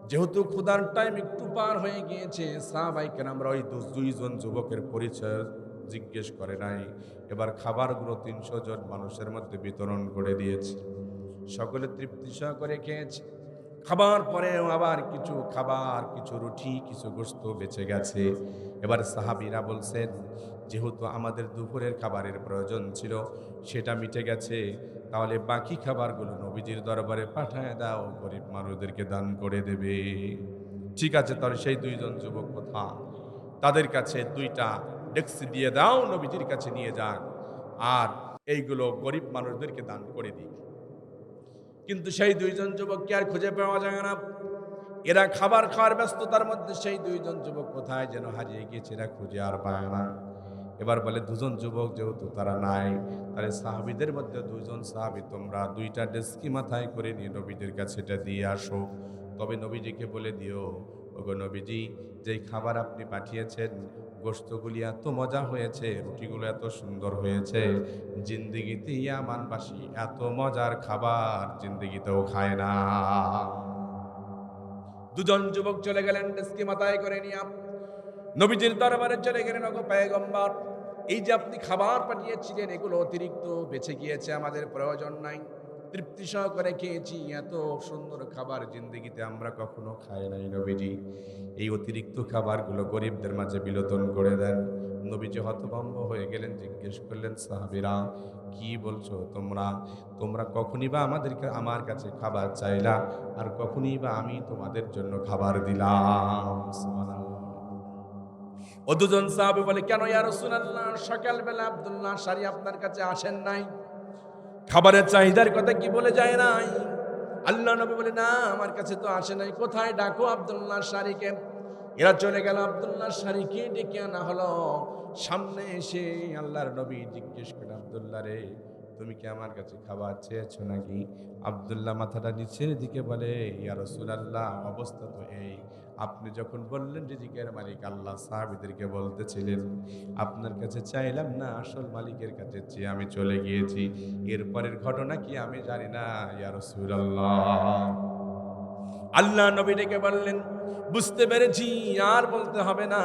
যেহেতু ক্ষুধার টাইম একটু পার হয়ে গিয়েছে, সাহাবায়ে কেরামরা ওই দুইজন যুবকের পরিচয় জিজ্ঞেস করে নাই। এবার খাবারগুলো ৩০০ জন মানুষের মধ্যে বিতরণ করে দিয়েছে। সকলে তৃপ্তি সহকারে খেয়েছে। খাবার পরেও আবার কিছু খাবার, কিছু রুটি, কিছু গোশত বেঁচে গেছে। এবার সাহাবীরা বলছেন, যেহেতু আমাদের দুপুরের খাবারের প্রয়োজন ছিল সেটা মিটে গেছে, তাহলে বাকি খাবারগুলো নবীজির দরবারে পাঠায় দাও, গরিব মানুষদেরকে দান করে দেবে। ঠিক আছে, তাহলে সেই দুইজন যুবক কোথা? তাদের কাছে 2টা ডেক্সি দিয়ে দাও, নবীজির কাছে নিয়ে যাক, আর এইগুলো গরিব মানুষদেরকে দান করে দিই। কিন্তু সেই দুইজন যুবককে আর খুঁজে পাওয়া যায় না। এরা খাবার খাওয়ার ব্যস্ততার মধ্যে সেই দুইজন যুবক কোথায় যেন হারিয়ে গিয়েছে, এরা খুঁজে আর পায় না। এবার বলে, দুজন যুবক যেহেতু তারা নাই, তাহলে সাহাবীদের মধ্যে 2জন সাহাবী তোমরা 2টা ডেস্কি মাথায় করে নিয়ে নবীদের কাছে এটা দিয়ে আসো। তবে নবীজিকে বলে দিও, ওগো নবীজি, যেই খাবার আপনি পাঠিয়েছেন, গোশতগুলি এত মজা হয়েছে, রুটিগুলো এত সুন্দর হয়েছে, জিন্দেগিতে ইয়ামানবাসী এত মজার খাবার জিন্দেগিতেও খায় না। 2জন যুবক চলে গেলেন ডেস্কি মাথায় করে নিয়ে নবীজির দরবারে চলে গেলেন। ওগো পয়গম্বর, এই যে আপনি খাবার পাঠিয়েছিলেন, এগুলো অতিরিক্ত বেঁচে গিয়েছে, আমাদের প্রয়োজন নাই, তৃপ্তি সহকারে খেয়েছি, এত সুন্দর খাবার জিন্দেগিতে আমরা কখনো খাই নাই নবীজি, এই অতিরিক্ত খাবারগুলো গরিবদের মাঝে বিতরণ করে দেন। নবীজি হতভম্ব হয়ে গেলেন, জিজ্ঞেস করলেন, সাহাবীরা কি বলছো তোমরা? তোমরা কখনই বা আমার কাছে খাবার চাইলা, আর কখনই বা আমি তোমাদের জন্য খাবার দিলাম? সুবহানাল্লাহ। ও দুজন সাহাবী বলে, কেন ইয়া রাসূলুল্লাহ, সকালবেলা আব্দুল্লাহ আশআরী আপনার কাছে আসেন নাই? খাবারের চাহিদার কথা কি বলে যায় নাই? আল্লাহ নবী বলে, না আমার কাছে তো আসে নাই। কোথায়, ডাকো আব্দুল্লাহ আশআরীকে। এরা চলে গেল, আব্দুল্লাহ আশআরীকে ডেকে আনা হলো। সামনে এসে আল্লাহর নবী জিজ্ঞেস করেন, আব্দুল্লাহ রে, তুমি কি আমার কাছে খাবার চেয়েছো নাকি? আব্দুল্লাহ মাথাটা নিচের দিকে বলে, ইয়া রাসূলুল্লাহ, অবস্থা তো এই, আপনি যখন বললেন রিজিকের মালিক আল্লাহ, সাহাবীদেরকে বলতেছিলেন আপনার কাছে চাইলাম না, আসল মালিকের কাছে চেয়ে আমি চলে গিয়েছি। এরপরের ঘটনা কি আমি জানি না ইয়া রাসূলুল্লাহ। আল্লাহ নবী ডেকে বললেন, বুঝতে পেরেছি, আর বলতে হবে না।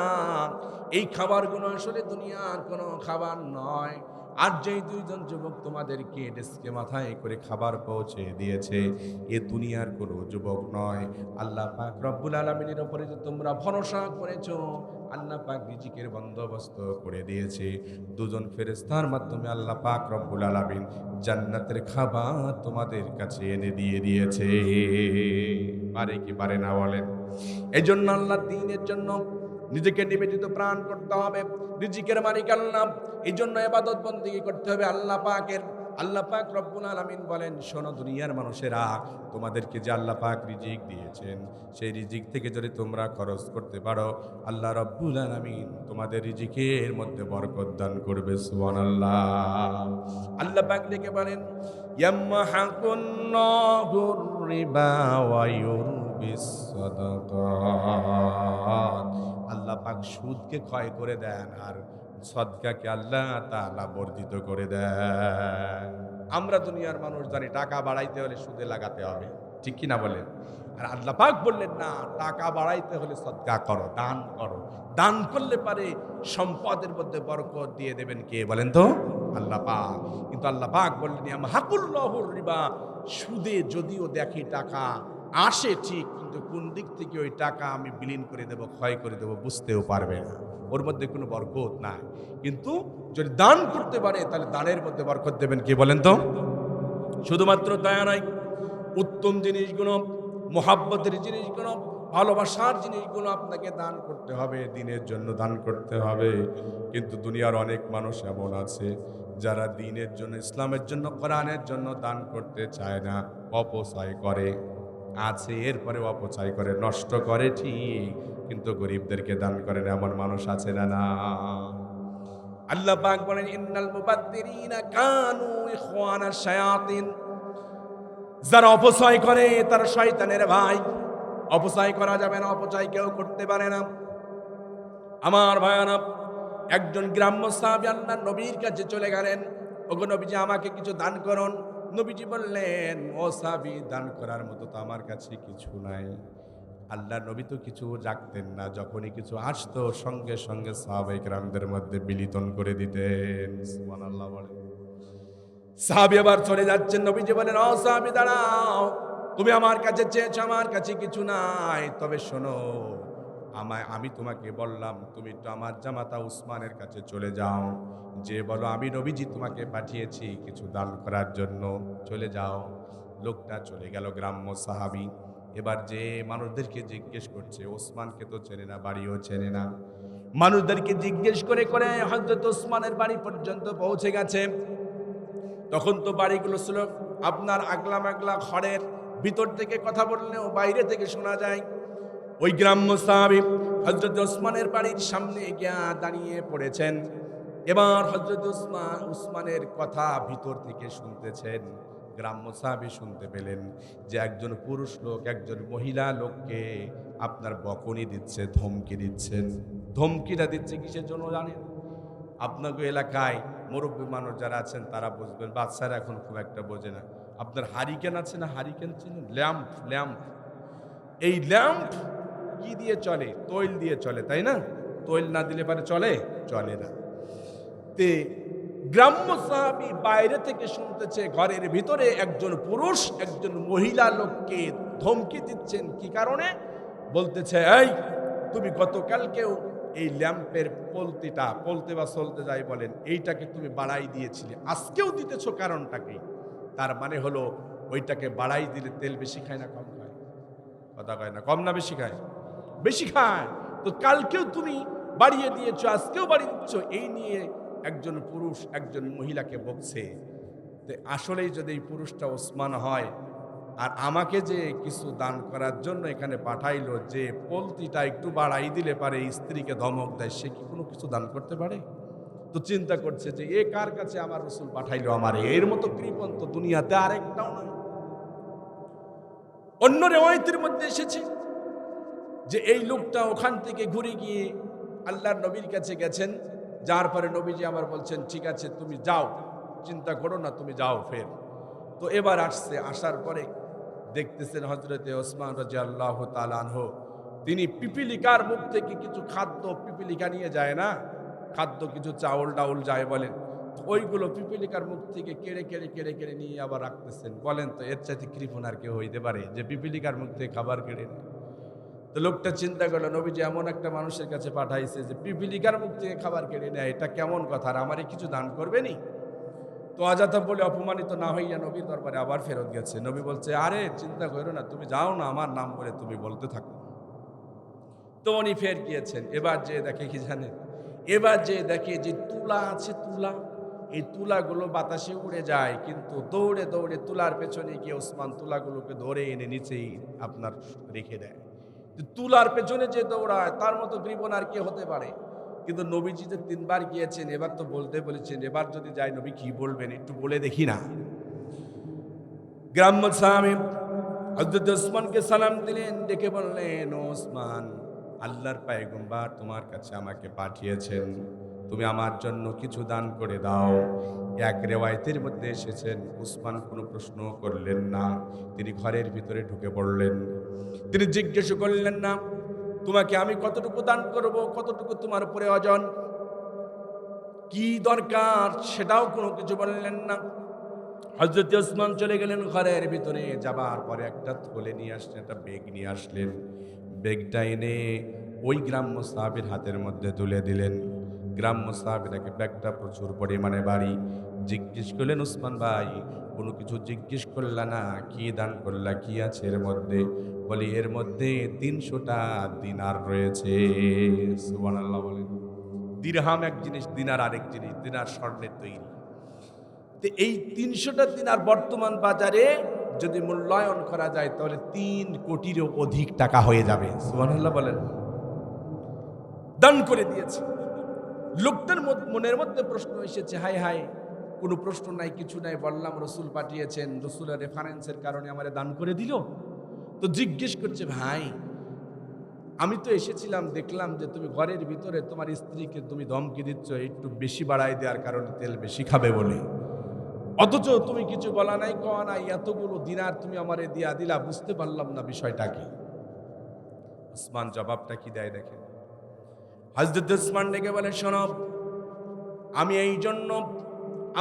এই খাবারগুলো আসলে দুনিয়ার কোনো খাবার নয়। আর যেই দুইজন যুবক তোমাদেরকে ডেস্কে মাথায় করে খাবার পৌঁছে দিয়েছে, এ দুনিয়ার কোনো যুবক নয়। আল্লাহ পাক রব্বুল আলামিনের উপরে যে তোমরা ভরসা করেছো, আল্লাহ পাক রিজিকের বন্দোবস্ত করে দিয়েছে। দুজন ফেরেশতার মাধ্যমে আল্লাহ পাক রব্বুল আলামিন জান্নাতের খাবার তোমাদের কাছে এনে দিয়ে দিয়েছে। পারে কি পারে না বলেন? এই জন্য আল্লাহর দ্বীনের জন্য নিজেকে নিবেদিত প্রাণ করতে হবে। রিজিকের মালিক আল্লাহ, এই জন্য ইবাদত বন্দেগী করতে হবে আল্লাহ পাকের। আল্লাহ পাক রব্বুল আলামিন বলেন, শোনো দুনিয়ার মানুষেরা, তোমাদেরকে যে আল্লাহ পাক রিজিক দিয়েছেন, সেই রিজিক থেকে যদি তোমরা খরচ করতে পারো, আল্লাহ রব্বুল আলামিন তোমাদের রিজিকের মধ্যে বরকত দান করবে। সুবহানাল্লাহ। আল্লাহ পাক ডেকে বলেন, ইয়ামহাকুল্লাহুর রিবা ওয়া ইউরবিস সাদাকাত। আল্লাহ পাক সুদকে ক্ষয় করে দেন আর সদকাকে আল্লাহ তাআলা বর্ধিত করে দেন। আমরা দুনিয়ার মানুষ জানি টাকা বাড়াইতে হলে সুদে লাগাতে হবে, ঠিক কি না বলেন? আর আল্লাহ পাক বললেন, না, টাকা বাড়াইতে হলে সদকা করো, দান করো। দান করলে পারে সম্পদের মধ্যে বরকত দিয়ে দেবেন কে বলেন তো? আল্লাহ পাক। কিন্তু আল্লাহ পাক বললেন, ইয়ামহাকুল্লাহুর রিবা, সুদে যদিও দেখি টাকা আসে ঠিক, কিন্তু কোন দিক থেকে ওই টাকা আমি বিলীন করে দেব, ক্ষয় করে দেব, বুঝতেও পারবে না। ওর মধ্যে কোনো বরকত নাই। কিন্তু যদি দান করতে পারে, তাহলে দানের মধ্যে বরকত দেবেন কে বলেন তো? শুধুমাত্র দয়া নয়, উত্তম জিনিসগুলো, মোহাব্বতের জিনিসগুলো, ভালোবাসার জিনিসগুলো আপনাকে দান করতে হবে, দিনের জন্য দান করতে হবে। কিন্তু দুনিয়ার অনেক মানুষ এমন আছে যারা দিনের জন্য, ইসলামের জন্য, কোরআনের জন্য দান করতে চায় না, অপচয় করে। আছে, এরপরে অপচয় করে, নষ্ট করে ঠিক, কিন্তু গরিবদেরকে দান করেন এমন মানুষ আছে না? না। আল্লাহ পাক বলেন, ইন্নাল মুবাদ্দিরিনা কানু ইখওয়ানাশ শায়াতিন। যারা অপচয় করে তারা শয়তানের ভাই। অপচয় করা যাবে না, অপচয় কেউ করতে পারে না। আমার ভাইয়ারা, একজন গ্রাম্য সাহাবী আল্লাহর নবীর কাছে চলে গেলেন, ওগো নবীজি, আমাকে কিছু দান করুন। নবীজি বললেন, ও সাহাবী, দান করার মতো তো আমার কাছে কিছু নাই। আল্লাহর নবী তো কিছু রাখতেন না, যখনই কিছু আসতো সঙ্গে সঙ্গে সাহাবায়ে কেরামদের মধ্যে বিলিতন করে দিতেন। সুবহানাল্লাহ বলেন। সাহাবী আবার চলে যাচ্ছেন, নবীজি বলেন, ও সাহাবী দাঁড়াও, তুমি আমার কাছে চেয়েছো, আমার কাছে কিছু নাই, তবে শোনো, আমি তোমাকে বললাম তুমি একটু আমার জামাতা উসমানের কাছে চলে যাও, যে বলো আমি নবীজি তোমাকে পাঠিয়েছি কিছু দান করার জন্য, চলে যাও। লোকটা চলে গেল, গ্রাম্য সাহাবী। এবার যে মানুষদেরকে জিজ্ঞেস করছে, ওসমানকে তো চেনে না, বাড়িও চেনে না। মানুষদেরকে জিজ্ঞেস করে করে হযরত ওসমানের বাড়ি পর্যন্ত পৌঁছে গেছে। তখন তো বাড়িগুলো ছিল আপনার আগলা মেঘলা ঘরের ভিতর থেকে কথা বললেও বাইরে থেকে শোনা যায়। ওই গ্রাম্য সাহাবী হযরত ওসমানের বাড়ির সামনে গিয়া দাঁড়িয়ে পড়েছেন। এবার হযরত উসমানের কথা ভিতর থেকে শুনতেছেন। গ্রাম্য সাহাবী শুনতে পেলেন যে একজন পুরুষ লোক একজন মহিলা লোককে আপনার বকুনি দিচ্ছে, ধমকি দিচ্ছেন। ধমকিটা দিচ্ছে কিসের জন্য জানেন? আপনাকে এলাকায় মুরব্বী মানুষ যারা আছেন তারা বুঝবেন, বাচ্চারা এখন খুব একটা বোঝে না। আপনার হারিকেন আছে না? হারিকেন চিনেন? Lamp, lamp. এই ল্যাম্প কি দিয়ে চলে? তৈল দিয়ে চলে, তাই না? তৈল না দিলে পারে চলে? চলে না। তে গ্রাম্য সাহাবী বাইরে থেকে শুনতেছে, ঘরের ভিতরে একজন পুরুষ একজন মহিলা লোককে ধমকি দিচ্ছেন। কি কারণে? বলতেছে, এই তুমি গতকালকেও এই ল্যাম্পের পলতে বা চলতে যাই বলেন, এইটাকে তুমি বাড়াই দিয়েছিলে, আজকেও দিতেছো, কারণটাকে? তার মানে হলো ওইটাকে বাড়াই দিলে তেল বেশি খায় না কম খায়? কথা কয় না, কম না বেশি খায়? বেশি খায়। তো কালকেও তুমি বাড়িয়ে দিয়েছো, আজকেও বাড়িয়ে দিচ্ছ, এই নিয়ে একজন পুরুষ একজন মহিলাকে বকছে। আসলেই যদি এই পুরুষটা ওসমান হয়, আর আমাকে যে কিছু দান করার জন্য এখানে পাঠাইলো, যে পলতিটা একটু বাড়াই দিলে পারে স্ত্রীকে ধমক দেয়, সে কি কোনো কিছু দান করতে পারে? তো চিন্তা করছে যে এ কার কাছে আমার রসুল পাঠাইলো, আমার এর মতো কৃপণ তো দুনিয়াতে আরেকটাও না। অন্য রেওয়ায়েতের মধ্যে এসেছে যে এই লোকটা ওখান থেকে ঘুরে গিয়ে আল্লাহর নবীর কাছে গেছেন, যার পরে নবীজি আমার বলছেন ঠিক আছে তুমি যাও, চিন্তা করো না, তুমি যাও ফের। তো এবার আসছে, আসার পরে দেখতেছেন হযরতে ওসমান রাদিয়াল্লাহু তাআলা আনহু তিনি পিপিলিকার মুখ থেকে কিছু খাদ্য, পিপিলিকা নিয়ে যায় না, খাদ্য কিছু চাউল ডাউল যায় বলেন, ওইগুলো পিপিলিকার মুখ থেকে কেড়ে কেড়ে কেড়ে কেড়ে নিয়ে আবার রাখতেছেন। বলেন তো এর চাইতে কৃপণ আর কেউ হইতে পারে যে পিপিলিকার মুখ থেকে খাবার কেড়ে নেয়? তো লোকটা চিন্তা করলো নবীজি এমন একটা মানুষের কাছে পাঠাইছে যে পিপিলিকার মুখ থেকে খাবার কেড়ে নেয়, এটা কেমন কথা, আর আমারে কিছু দান করবে নি? তো অযথা বলে অপমানিত না হইয়া নবীর দরবারে আবার ফেরত গেছে। নবী বলছে আরে চিন্তা করো না, তুমি যাও না, আমার নাম করে তুমি বলতে থাকো। তো উনি ফের গিয়েছেন। এবার যে দেখে কি জানেন, এবার যে দেখে যে তুলা আছে, তুলা, এই তুলাগুলো বাতাসে উড়ে যায়, কিন্তু দৌড়ে দৌড়ে তুলার পেছনে গিয়ে ওসমান তুলাগুলোকে ধরে এনে নিচেই আপনার রেখে দেয়। তুলার পেছনে যে দৌড়ায় তার মতো কৃপণ আর কে হতে পারে? কিন্তু নবীজি যে 3 বার গিয়েছেন, এবার তো বলতে বলেছেন, এবার যদি যাই নবী কি বলবেন একটু বলে দেখি না। গ্রাম্য সাহাবী হযরত ওসমানকে সালাম দিলেন, ডেকে বললেন ওসমান, আল্লাহর পয়গম্বর তোমার কাছে আমাকে পাঠিয়েছেন, তুমি আমার জন্য কিছু দান করে দাও। এক রিওয়ায়াতের মধ্যে এসেছেন ওসমান কোনো প্রশ্ন করলেন না, তিনি ঘরের ভিতরে ঢুকে পড়লেন। তিনি জিজ্ঞেস করলেন না তোমাকে আমি কতটুকু দান করব, কতটুকু তোমার প্রয়োজন, কি দরকার, সেটাও কোনো কিছু বললেন না। হযরত ওসমান চলে গেলেন ঘরের ভিতরে, যাবার পরে একটা থলে নিয়ে আসলেন, একটা বেগ নিয়ে আসলেন। বেগটা এনে ওই গ্রাম্য সাহাবীর হাতের মধ্যে তুলে দিলেন। গ্রাম্য সাহাবীরাকে ব্যাগটা প্রচুর পরিমাণে বাড়ি। জিজ্ঞেস করলেন ওসমান ভাই কোনো কিছু জিজ্ঞেস করলা না, কি দান করলা, কি আছে এর মধ্যে? বলি এর মধ্যে 300টা দিনার রয়েছে। সুবহানাল্লাহ বলেন। দিরহাম এক জিনিস, দিনার আরেক জিনিস, দিনার স্বর্ণের তৈরি। এই 300টা দিনার বর্তমান বাজারে যদি মূল্যায়ন করা যায় তাহলে 3 কোটিরও অধিক টাকা হয়ে যাবে। সুবহানাল্লাহ বলেন। দান করে দিয়েছে। লোকটার মনের মধ্যে প্রশ্ন এসেছে, হায় হায়, কোনো প্রশ্ন নাই, কিছু নাই, বললাম রসুল পাঠিয়েছেন, রসুলের রেফারেন্সের কারণে আমারে দান করে দিল। তো জিজ্ঞেস করছে ভাই আমি তো এসেছিলাম, দেখলাম যে তুমি ঘরের ভিতরে তোমার স্ত্রীকে তুমি ধমকি দিচ্ছ একটু বেশি বাড়াই দেওয়ার কারণে, তেল বেশি খাবে বলে, অথচ তুমি কিছু বলা নাই, কওয়া নাই, এতগুলো দিনার তুমি আমারে দিয়া দিলা, বুঝতে পারলাম না বিষয়টা কি। ওসমান জবাবটা কি দেয় দেখেন। হযরত ওসমান ডেকে বলে শোনো, আমি এই জন্য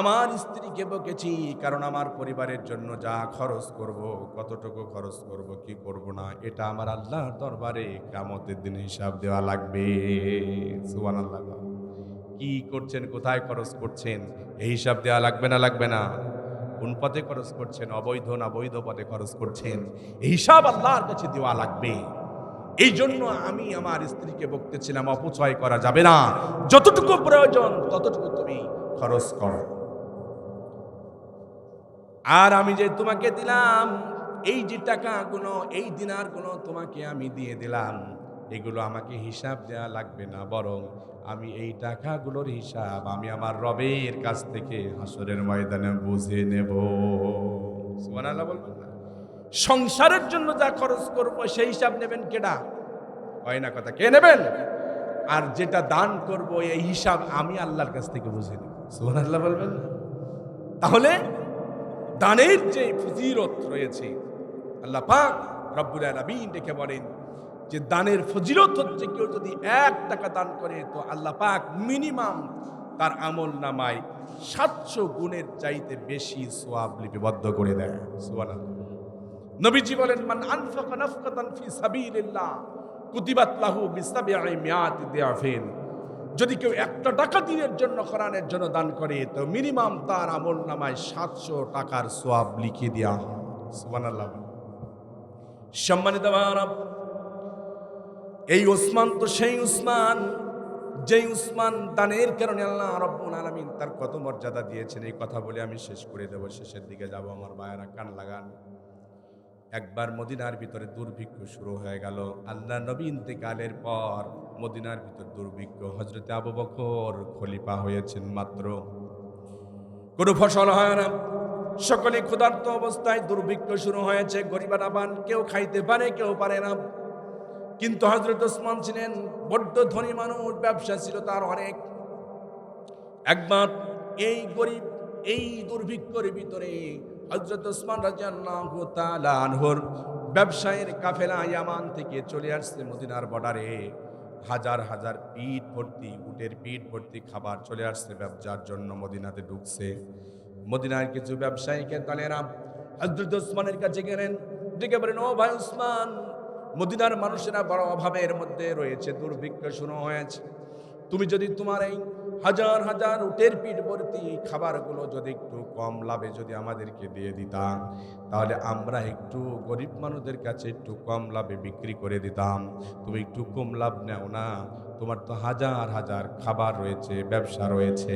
আমার স্ত্রীকে বকেছি কারণ আমার পরিবারের জন্য যা খরচ করব, কতটুকু খরচ করব, কি করব না, এটা আমার আল্লাহর দরবারে কিয়ামতের দিনে হিসাব দেওয়া লাগবে। সুবহানাল্লাহ। কি করছেন, কোথায় খরচ করছেন, এই হিসাব দেওয়া লাগবে না? লাগবে না? কোন পথে খরচ করছেন, অবৈধ না বৈধ পথে খরচ করছেন, এই হিসাব আল্লাহর কাছে দেওয়া লাগবে। এই জন্য আমি আমার স্ত্রীকে বকতেছিলাম অপচয় করা যাবে না, যতটুকু প্রয়োজন ততটুকু তুমি খরচ করো। আর আমি যে তোমাকে দিলাম এই যে টাকাগুলো, এই দিনারগুলো তোমাকে আমি দিয়ে দিলাম, এগুলো আমাকে হিসাব দেওয়া লাগবে না, বরং আমি এই টাকাগুলোর হিসাব আমি আমার রবের কাছ থেকে হাসরের ময়দানে বুঝে নেব। সুবহানাল্লাহ বলবেন না? সংসারের জন্য যা খরচ করব সেই হিসাব নেবেন কেডা? হয় না কথা, কে নেবেন? আর যেটা দান করব এই হিসাব আমি আল্লাহর কাছ থেকে বুঝে নেব। সুবহানাল্লাহ বলবেন না? তাহলে দানের যে ফজিলত রয়েছে, আল্লাহ পাক রব্বুল আলামিন ডেকে বলেন যে দানের ফজিলত হচ্ছে কেউ যদি 1 টাকা দান করে তো আল্লাহ পাক মিনিমাম তার আমল নামায় 700 গুণের চাইতে বেশি সওয়াব লিপিবদ্ধ করে দেয়। সুবহানাল্লাহ। নবীজি বলেন মান আনফাকা নাফকাতান ফি সাবিলিল্লাহ কুতিবাত লাহু বিসাবঈ মিআতি দিআফিন, যদি কেউ 1 টাকা দিনের জন্য, কোরআনের জন্য দান করে তো মিনিমাম তার আমল নামায় 700 টাকার সওয়াব লিখে দেওয়া হয়। সুবহানাল্লাহ। সম্মানিত ভাইরা, এই ওসমান তো সেই ওসমান যেই উসমান দানের কারণে আল্লাহ রাব্বুল আলামিন তার কত মর্যাদা দিয়েছেন, এই কথা বলে আমি শেষ করে দেব, শেষের দিকে যাব। আমার ভাইয়েরা কান লাগান। একবার মদিনার ভিতরে দুর্ভিক্ষ শুরু হয়ে গেল। আল্লাহ নবী ইন্তেকালের পর মদিনার ভিতর দুর্ভিক্ষ। হযরতে আবু বকর খলিফা হয়েছেন মাত্র, কোনো ফসল হয় না, সকলে ক্ষুধার্ত অবস্থায়, দুর্ভিক্ষ শুরু হয়েছে, গরিবানা পান, কেউ খাইতে পারে কেউ পারে না। কিন্তু হযরত ওসমান ছিলেন বড্ড ধনী মানুষ, ব্যবসা ছিল তার অনেক। একবার এই গরিব, এই দুর্ভিক্ষের ভিতরে হযরত ওসমান রাদিয়াল্লাহু তাআলা আনহুর ব্যবসায়ের কাফেলা ইয়ামান থেকে চলে আসছে মদিনার বর্ডারে। হাজার হাজার পিঠ ভর্তি, উটের পিঠ ভর্তি খাবার চলে আসছে ব্যবসার জন্য, মদিনাতে ঢুকছে। মদিনার কিছু ব্যবসায়ীকে দলেরা হযরত ওসমানের কাছে গেলেন, ডেকে বলেন, ও ভাই ওসমান, মদিনার মানুষেরা বড় অভাবের মধ্যে রয়েছে, দুর্ভিক্ষ শুরু হয়েছে। তুমি যদি তোমার এই হাজার হাজার উটের পিঠ ভর্তি খাবারগুলো যদি একটু কম লাভে যদি আমাদেরকে দিয়ে দিতাম, তাহলে আমরা একটু গরিব মানুষদের কাছে একটু কম লাভে বিক্রি করে দিতাম। তুমি একটু কম লাভ নেও না, তোমার তো হাজার হাজার খাবার রয়েছে, ব্যবসা রয়েছে।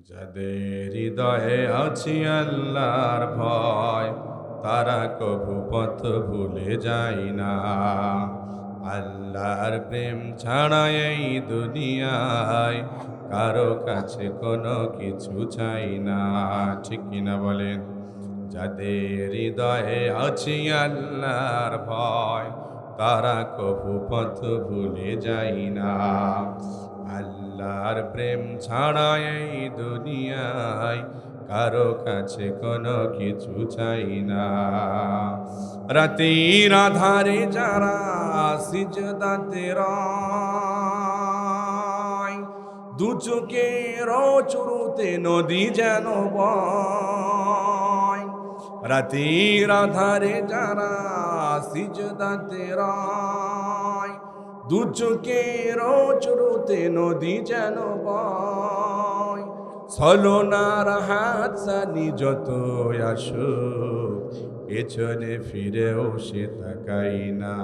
যাদের হৃদয়ে আছে আল্লাহর ভয়, তারা কভু পথ ভুলে যায় না। আল্লাহর প্রেম ছাড়া এই দুনিয়ায় কারো কাছে কোনো কিছু চাই না। ঠিক কিনা বলেন? যাদের হৃদয়ে আছে আল্লাহর ভয়, তারা কভু পথ ভুলে যায় না। আল্লাহর প্রেম ছাড়া এই দুনিয়ায় কারো কাছে কোনো কিছু চাই না। রাতের আধারে যারা সিজদাতে রয়, দু চোখের চুরুতে নদী যেন বয়। রাতের আধারে যারা সিজদাতে রয়, দু চোখের চুরুতে নদী যেন বয়। ছলনার হাত সানি যত আসুক, পেছনে ফিরেও সে তাকাই না।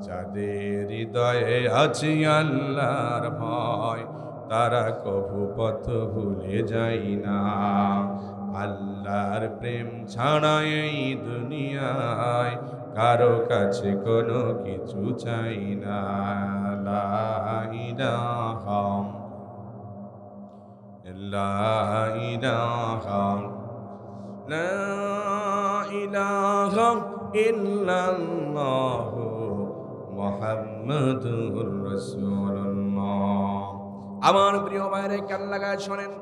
যাদের হৃদয়ে আছে আল্লাহর ভয়, তারা কভু পথ ভুলে যায় না। আল্লাহর প্রেম ছাড়া এই দুনিয়ায় কারো কাছে কোনো কিছু চাই না। লা ইলাহা ইলাহা লা ইলাহা ইল্লাল্লাহু মুহাম্মাদুর রাসূলুল্লাহ। আমার প্রিয় ভাইরে কান লাগায় শোনেন,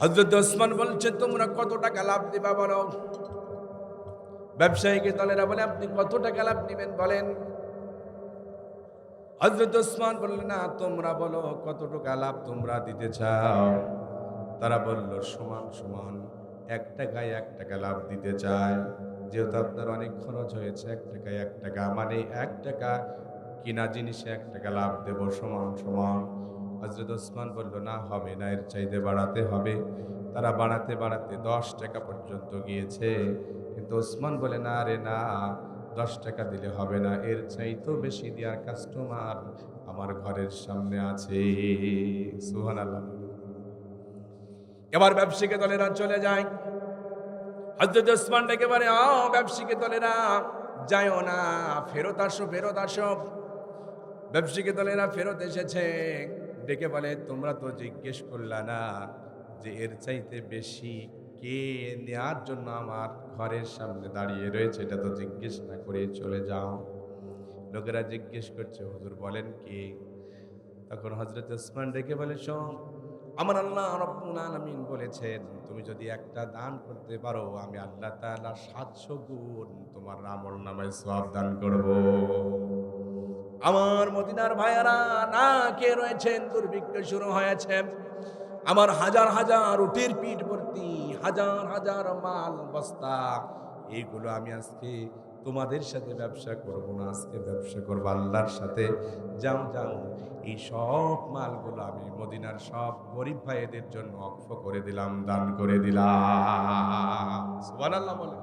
হযরত ওসমান বলছে, তোমরা কত টাকা লাভ দিবা বলো? ব্যবসায়ীকে দলেরা বলে, আপনি কত টাকা লাভ নেবেন বলেন? হযরত ওসমান বললেন, না, তোমরা বলো কত টাকা লাভ তোমরা দিতে চাও। তারা বলল, সমান সমান 1 টাকায় 1 টাকা লাভ দিতে চায়। যেহেতু আপনার অনেক খরচ হয়েছে, 1 টাকায় 1 টাকা, মানে 1 টাকা কিনা জিনিসে 1 টাকা লাভ দেব, সমান সমান। হযরত ওসমান বলল, না, হবে না, এর চাইতে বাড়াতে হবে। তারা বাড়াতে বাড়াতে 10 টাকা পর্যন্ত গিয়েছে। কিন্তু ওসমান বলে, না রে না, 10 টাকা দিলে হবে না, এর চাইতেও বেশি দেওয়ার কাস্টমার আমার ঘরের সামনে আছে। সুবহানাল্লাহ। এবার ব্যবসায়ী দলেরা চলে যায়। হযরত ওসমান ডেকে বলে, ব্যবসায়ী দলেরা যায়ও না, ফেরত আসো, ফেরত আসো। ব্যবসায়ী দলেরা ফেরত এসেছে। ডেকে বলে, তোমরা তো জিজ্ঞেস করলা না যে এর চাইতে বেশি কে নেয়ার জন্য আমার ঘরের সামনে দাঁড়িয়ে রয়েছে, এটা তো জিজ্ঞেস না করে চলে যাও। লোকেরা জিজ্ঞেস করছে, হুজুর বলেন কি? তখন হযরত ওসমান ডেকে বলে, শোন, আমার আল্লাহ রাব্বুল আলামিন বলেছেন, তুমি যদি একটা দান করতে পারো, আমি আল্লাহ তাআলা 700 গুণ তোমার আমলনামায় সওয়াব দান করব। আমার মদিনার ভাইয়ারা, না কে রয়েছেন, দুর্ভিক্ষ শুরু হয়েছে। আমার হাজার হাজার উটের পিঠ ভর্তি, হাজার হাজার মাল বস্তা, এইগুলো আমি আজকে তোমাদের সাথে ব্যবসা করব না, আজকে ব্যবসা করবো আল্লাহর সাথে। যাও যাও, এই সব মালগুলো আমি মদিনার সব গরিব ভাইদের জন্য অক্ষ করে দিলাম, দান করে দিলাম। সুবহানাল্লাহ বলে,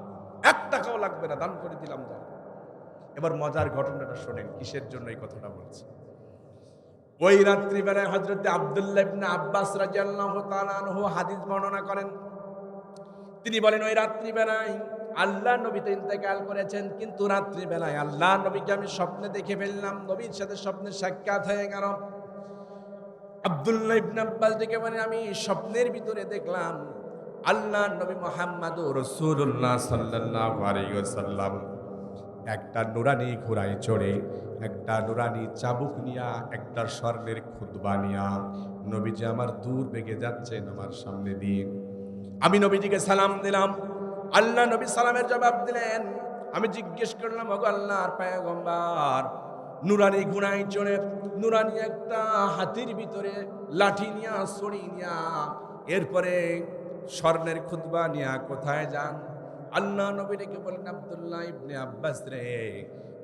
1 টাকাও লাগবে না, দান করে দিলাম। যাও। এবার মজার ঘটনাটা শোনেন, কিসের জন্য এই কথাটা বলছি। ওই রাত্রিবেলায় হযরত আব্দুল্লাহ ইবনে আব্বাস রাদিয়াল্লাহু তাআলা আনহু হাদিস বর্ণনা করেন। তিনি বলেন ওই রাত্রিবেলায় আল্লাহর নবী তো ইন্তেকাল করেছেন, কিন্তু রাত্রিবেলায় আল্লাহর নবীকে আমি স্বপ্নে দেখে ফেললাম, নবীর সাথে স্বপ্নে সাক্ষাৎ হয়ে গেল। আব্দুল্লাহ ইবনে আব্বাস ডেকে বলেন আমি স্বপ্নের ভিতরে দেখলাম আল্লাহর নবী মুহাম্মদুর রাসূলুল্লাহ সাল্লাল্লাহু আলাইহি ওয়াসাল্লাম একটা নুরানি ঘোড়ায় চড়ে, একটা নুরানি চাবুক নিয়া, একটা স্বর্ণের খুতবা নিয়া নবীজি আমার দূর বেগে যাচ্ছেন আমার সামনে দিয়ে। আমি নবীজিকে সালাম দিলাম। আল্লাহ নবী সালামের জবাব দিলেন। আমি জিজ্ঞেস করলাম, ওগো আল্লাহর পয়গম্বর, নুরানি ঘোড়ায় চড়ে, নুরানি একটা হাতির ভিতরে লাঠি নিয়া, ছড়ি নিয়া, এরপরে স্বর্ণের খুতবা নিয়া কোথায় যান? আল্লাহ নবী ডেকে বলেন, আব্দুল্লাহ ইবনে আব্বাস রে,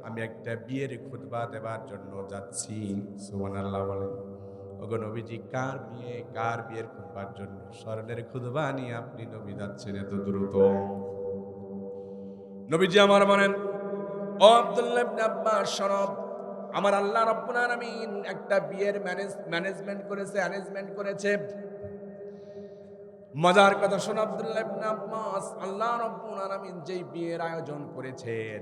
আমি একটা বিয়ের খুতবা দেবার জন্য যাচ্ছি। সুবহানাল্লাহ বলেন। ওগো নবীজি, কার বিয়ে, কার বিয়ের খুতবার জন্য স্বর্ণের খুতবা নিয়ে আপনি নবী যাচ্ছেন এত দ্রুত? নবীজি আমার বলেন, ও আব্দুল্লাহ ইবনে আব্বাস শোনো, আমার আল্লাহ রাব্বুল আলামিন একটা বিয়ের ম্যানেজমেন্ট করেছে, অ্যারেঞ্জমেন্ট করেছে। মজার কথা শোনো আব্দুল্লাহ ইবনে আব্বাস, আল্লাহ রাব্বুল আলামিন যেই বিয়ের আয়োজন করেছেন,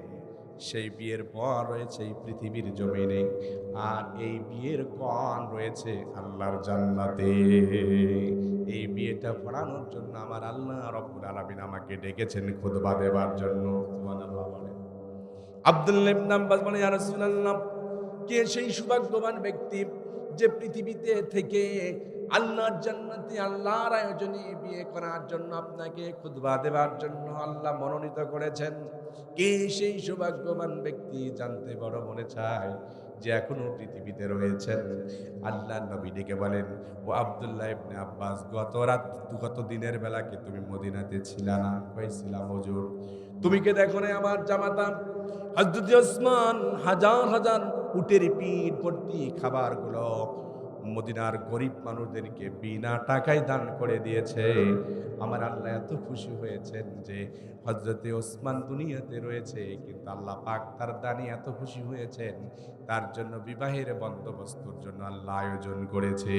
সেই বিয়ের পর রয়েছে এই পৃথিবীর জমিনে, আর এই বিয়ের কন রয়েছে আল্লাহর জান্নাতে। এই বিয়েটা পড়ানোর জন্য আমার আল্লাহ রাব্বুল আলামিন আমাকে ডেকেছেন খুতবা দেবার জন্য। সুবহানাল্লাহ বলেন। আব্দুল্লাহ ইবনে আব্বাস বলে, ইয়া রাসূলুল্লাহ, কে সেই সৌভাগ্যবান ব্যক্তি যে পৃথিবীতে থেকে আল্লাহর জান্নাতে আল্লাহর আয়োজনে বিয়ে করার জন্য আপনাকে খুতবা দেবার জন্য আল্লাহ মনোনীত করেছেন? কে সেই সৌভাগ্যবান ব্যক্তি জানতে বড় মনে চায়, যে এখনো পৃথিবীতে রয়েছেন? আল্লাহর নবী ডেকে বলেন, ও আব্দুল্লাহ ইবনে আব্বাস, গত দিনের বেলা কি তুমি মদিনাতে ছিলা না? কইছিলাম হুজুর। তুমি কে দেখো না আমার জামাতা হযরত ওসমান হাজার হাজার উটের পিঠ ভর্তি খাবারগুলো মদিনার গরিব মানুষদেরকে বিনা টাকায় দান করে দিয়েছে? আমার আল্লাহ এত খুশি হয়েছেন যে হযরতে ওসমান দুনিয়াতে রয়েছে, কিন্তু আল্লাহ পাক তার দানে এত খুশি হয়েছেন, তার জন্য বিবাহের বন্দোবস্তর জন্য আল্লাহ আয়োজন করেছে।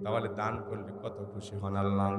তাহলে দান করলে কত খুশি হন আল্লাহ।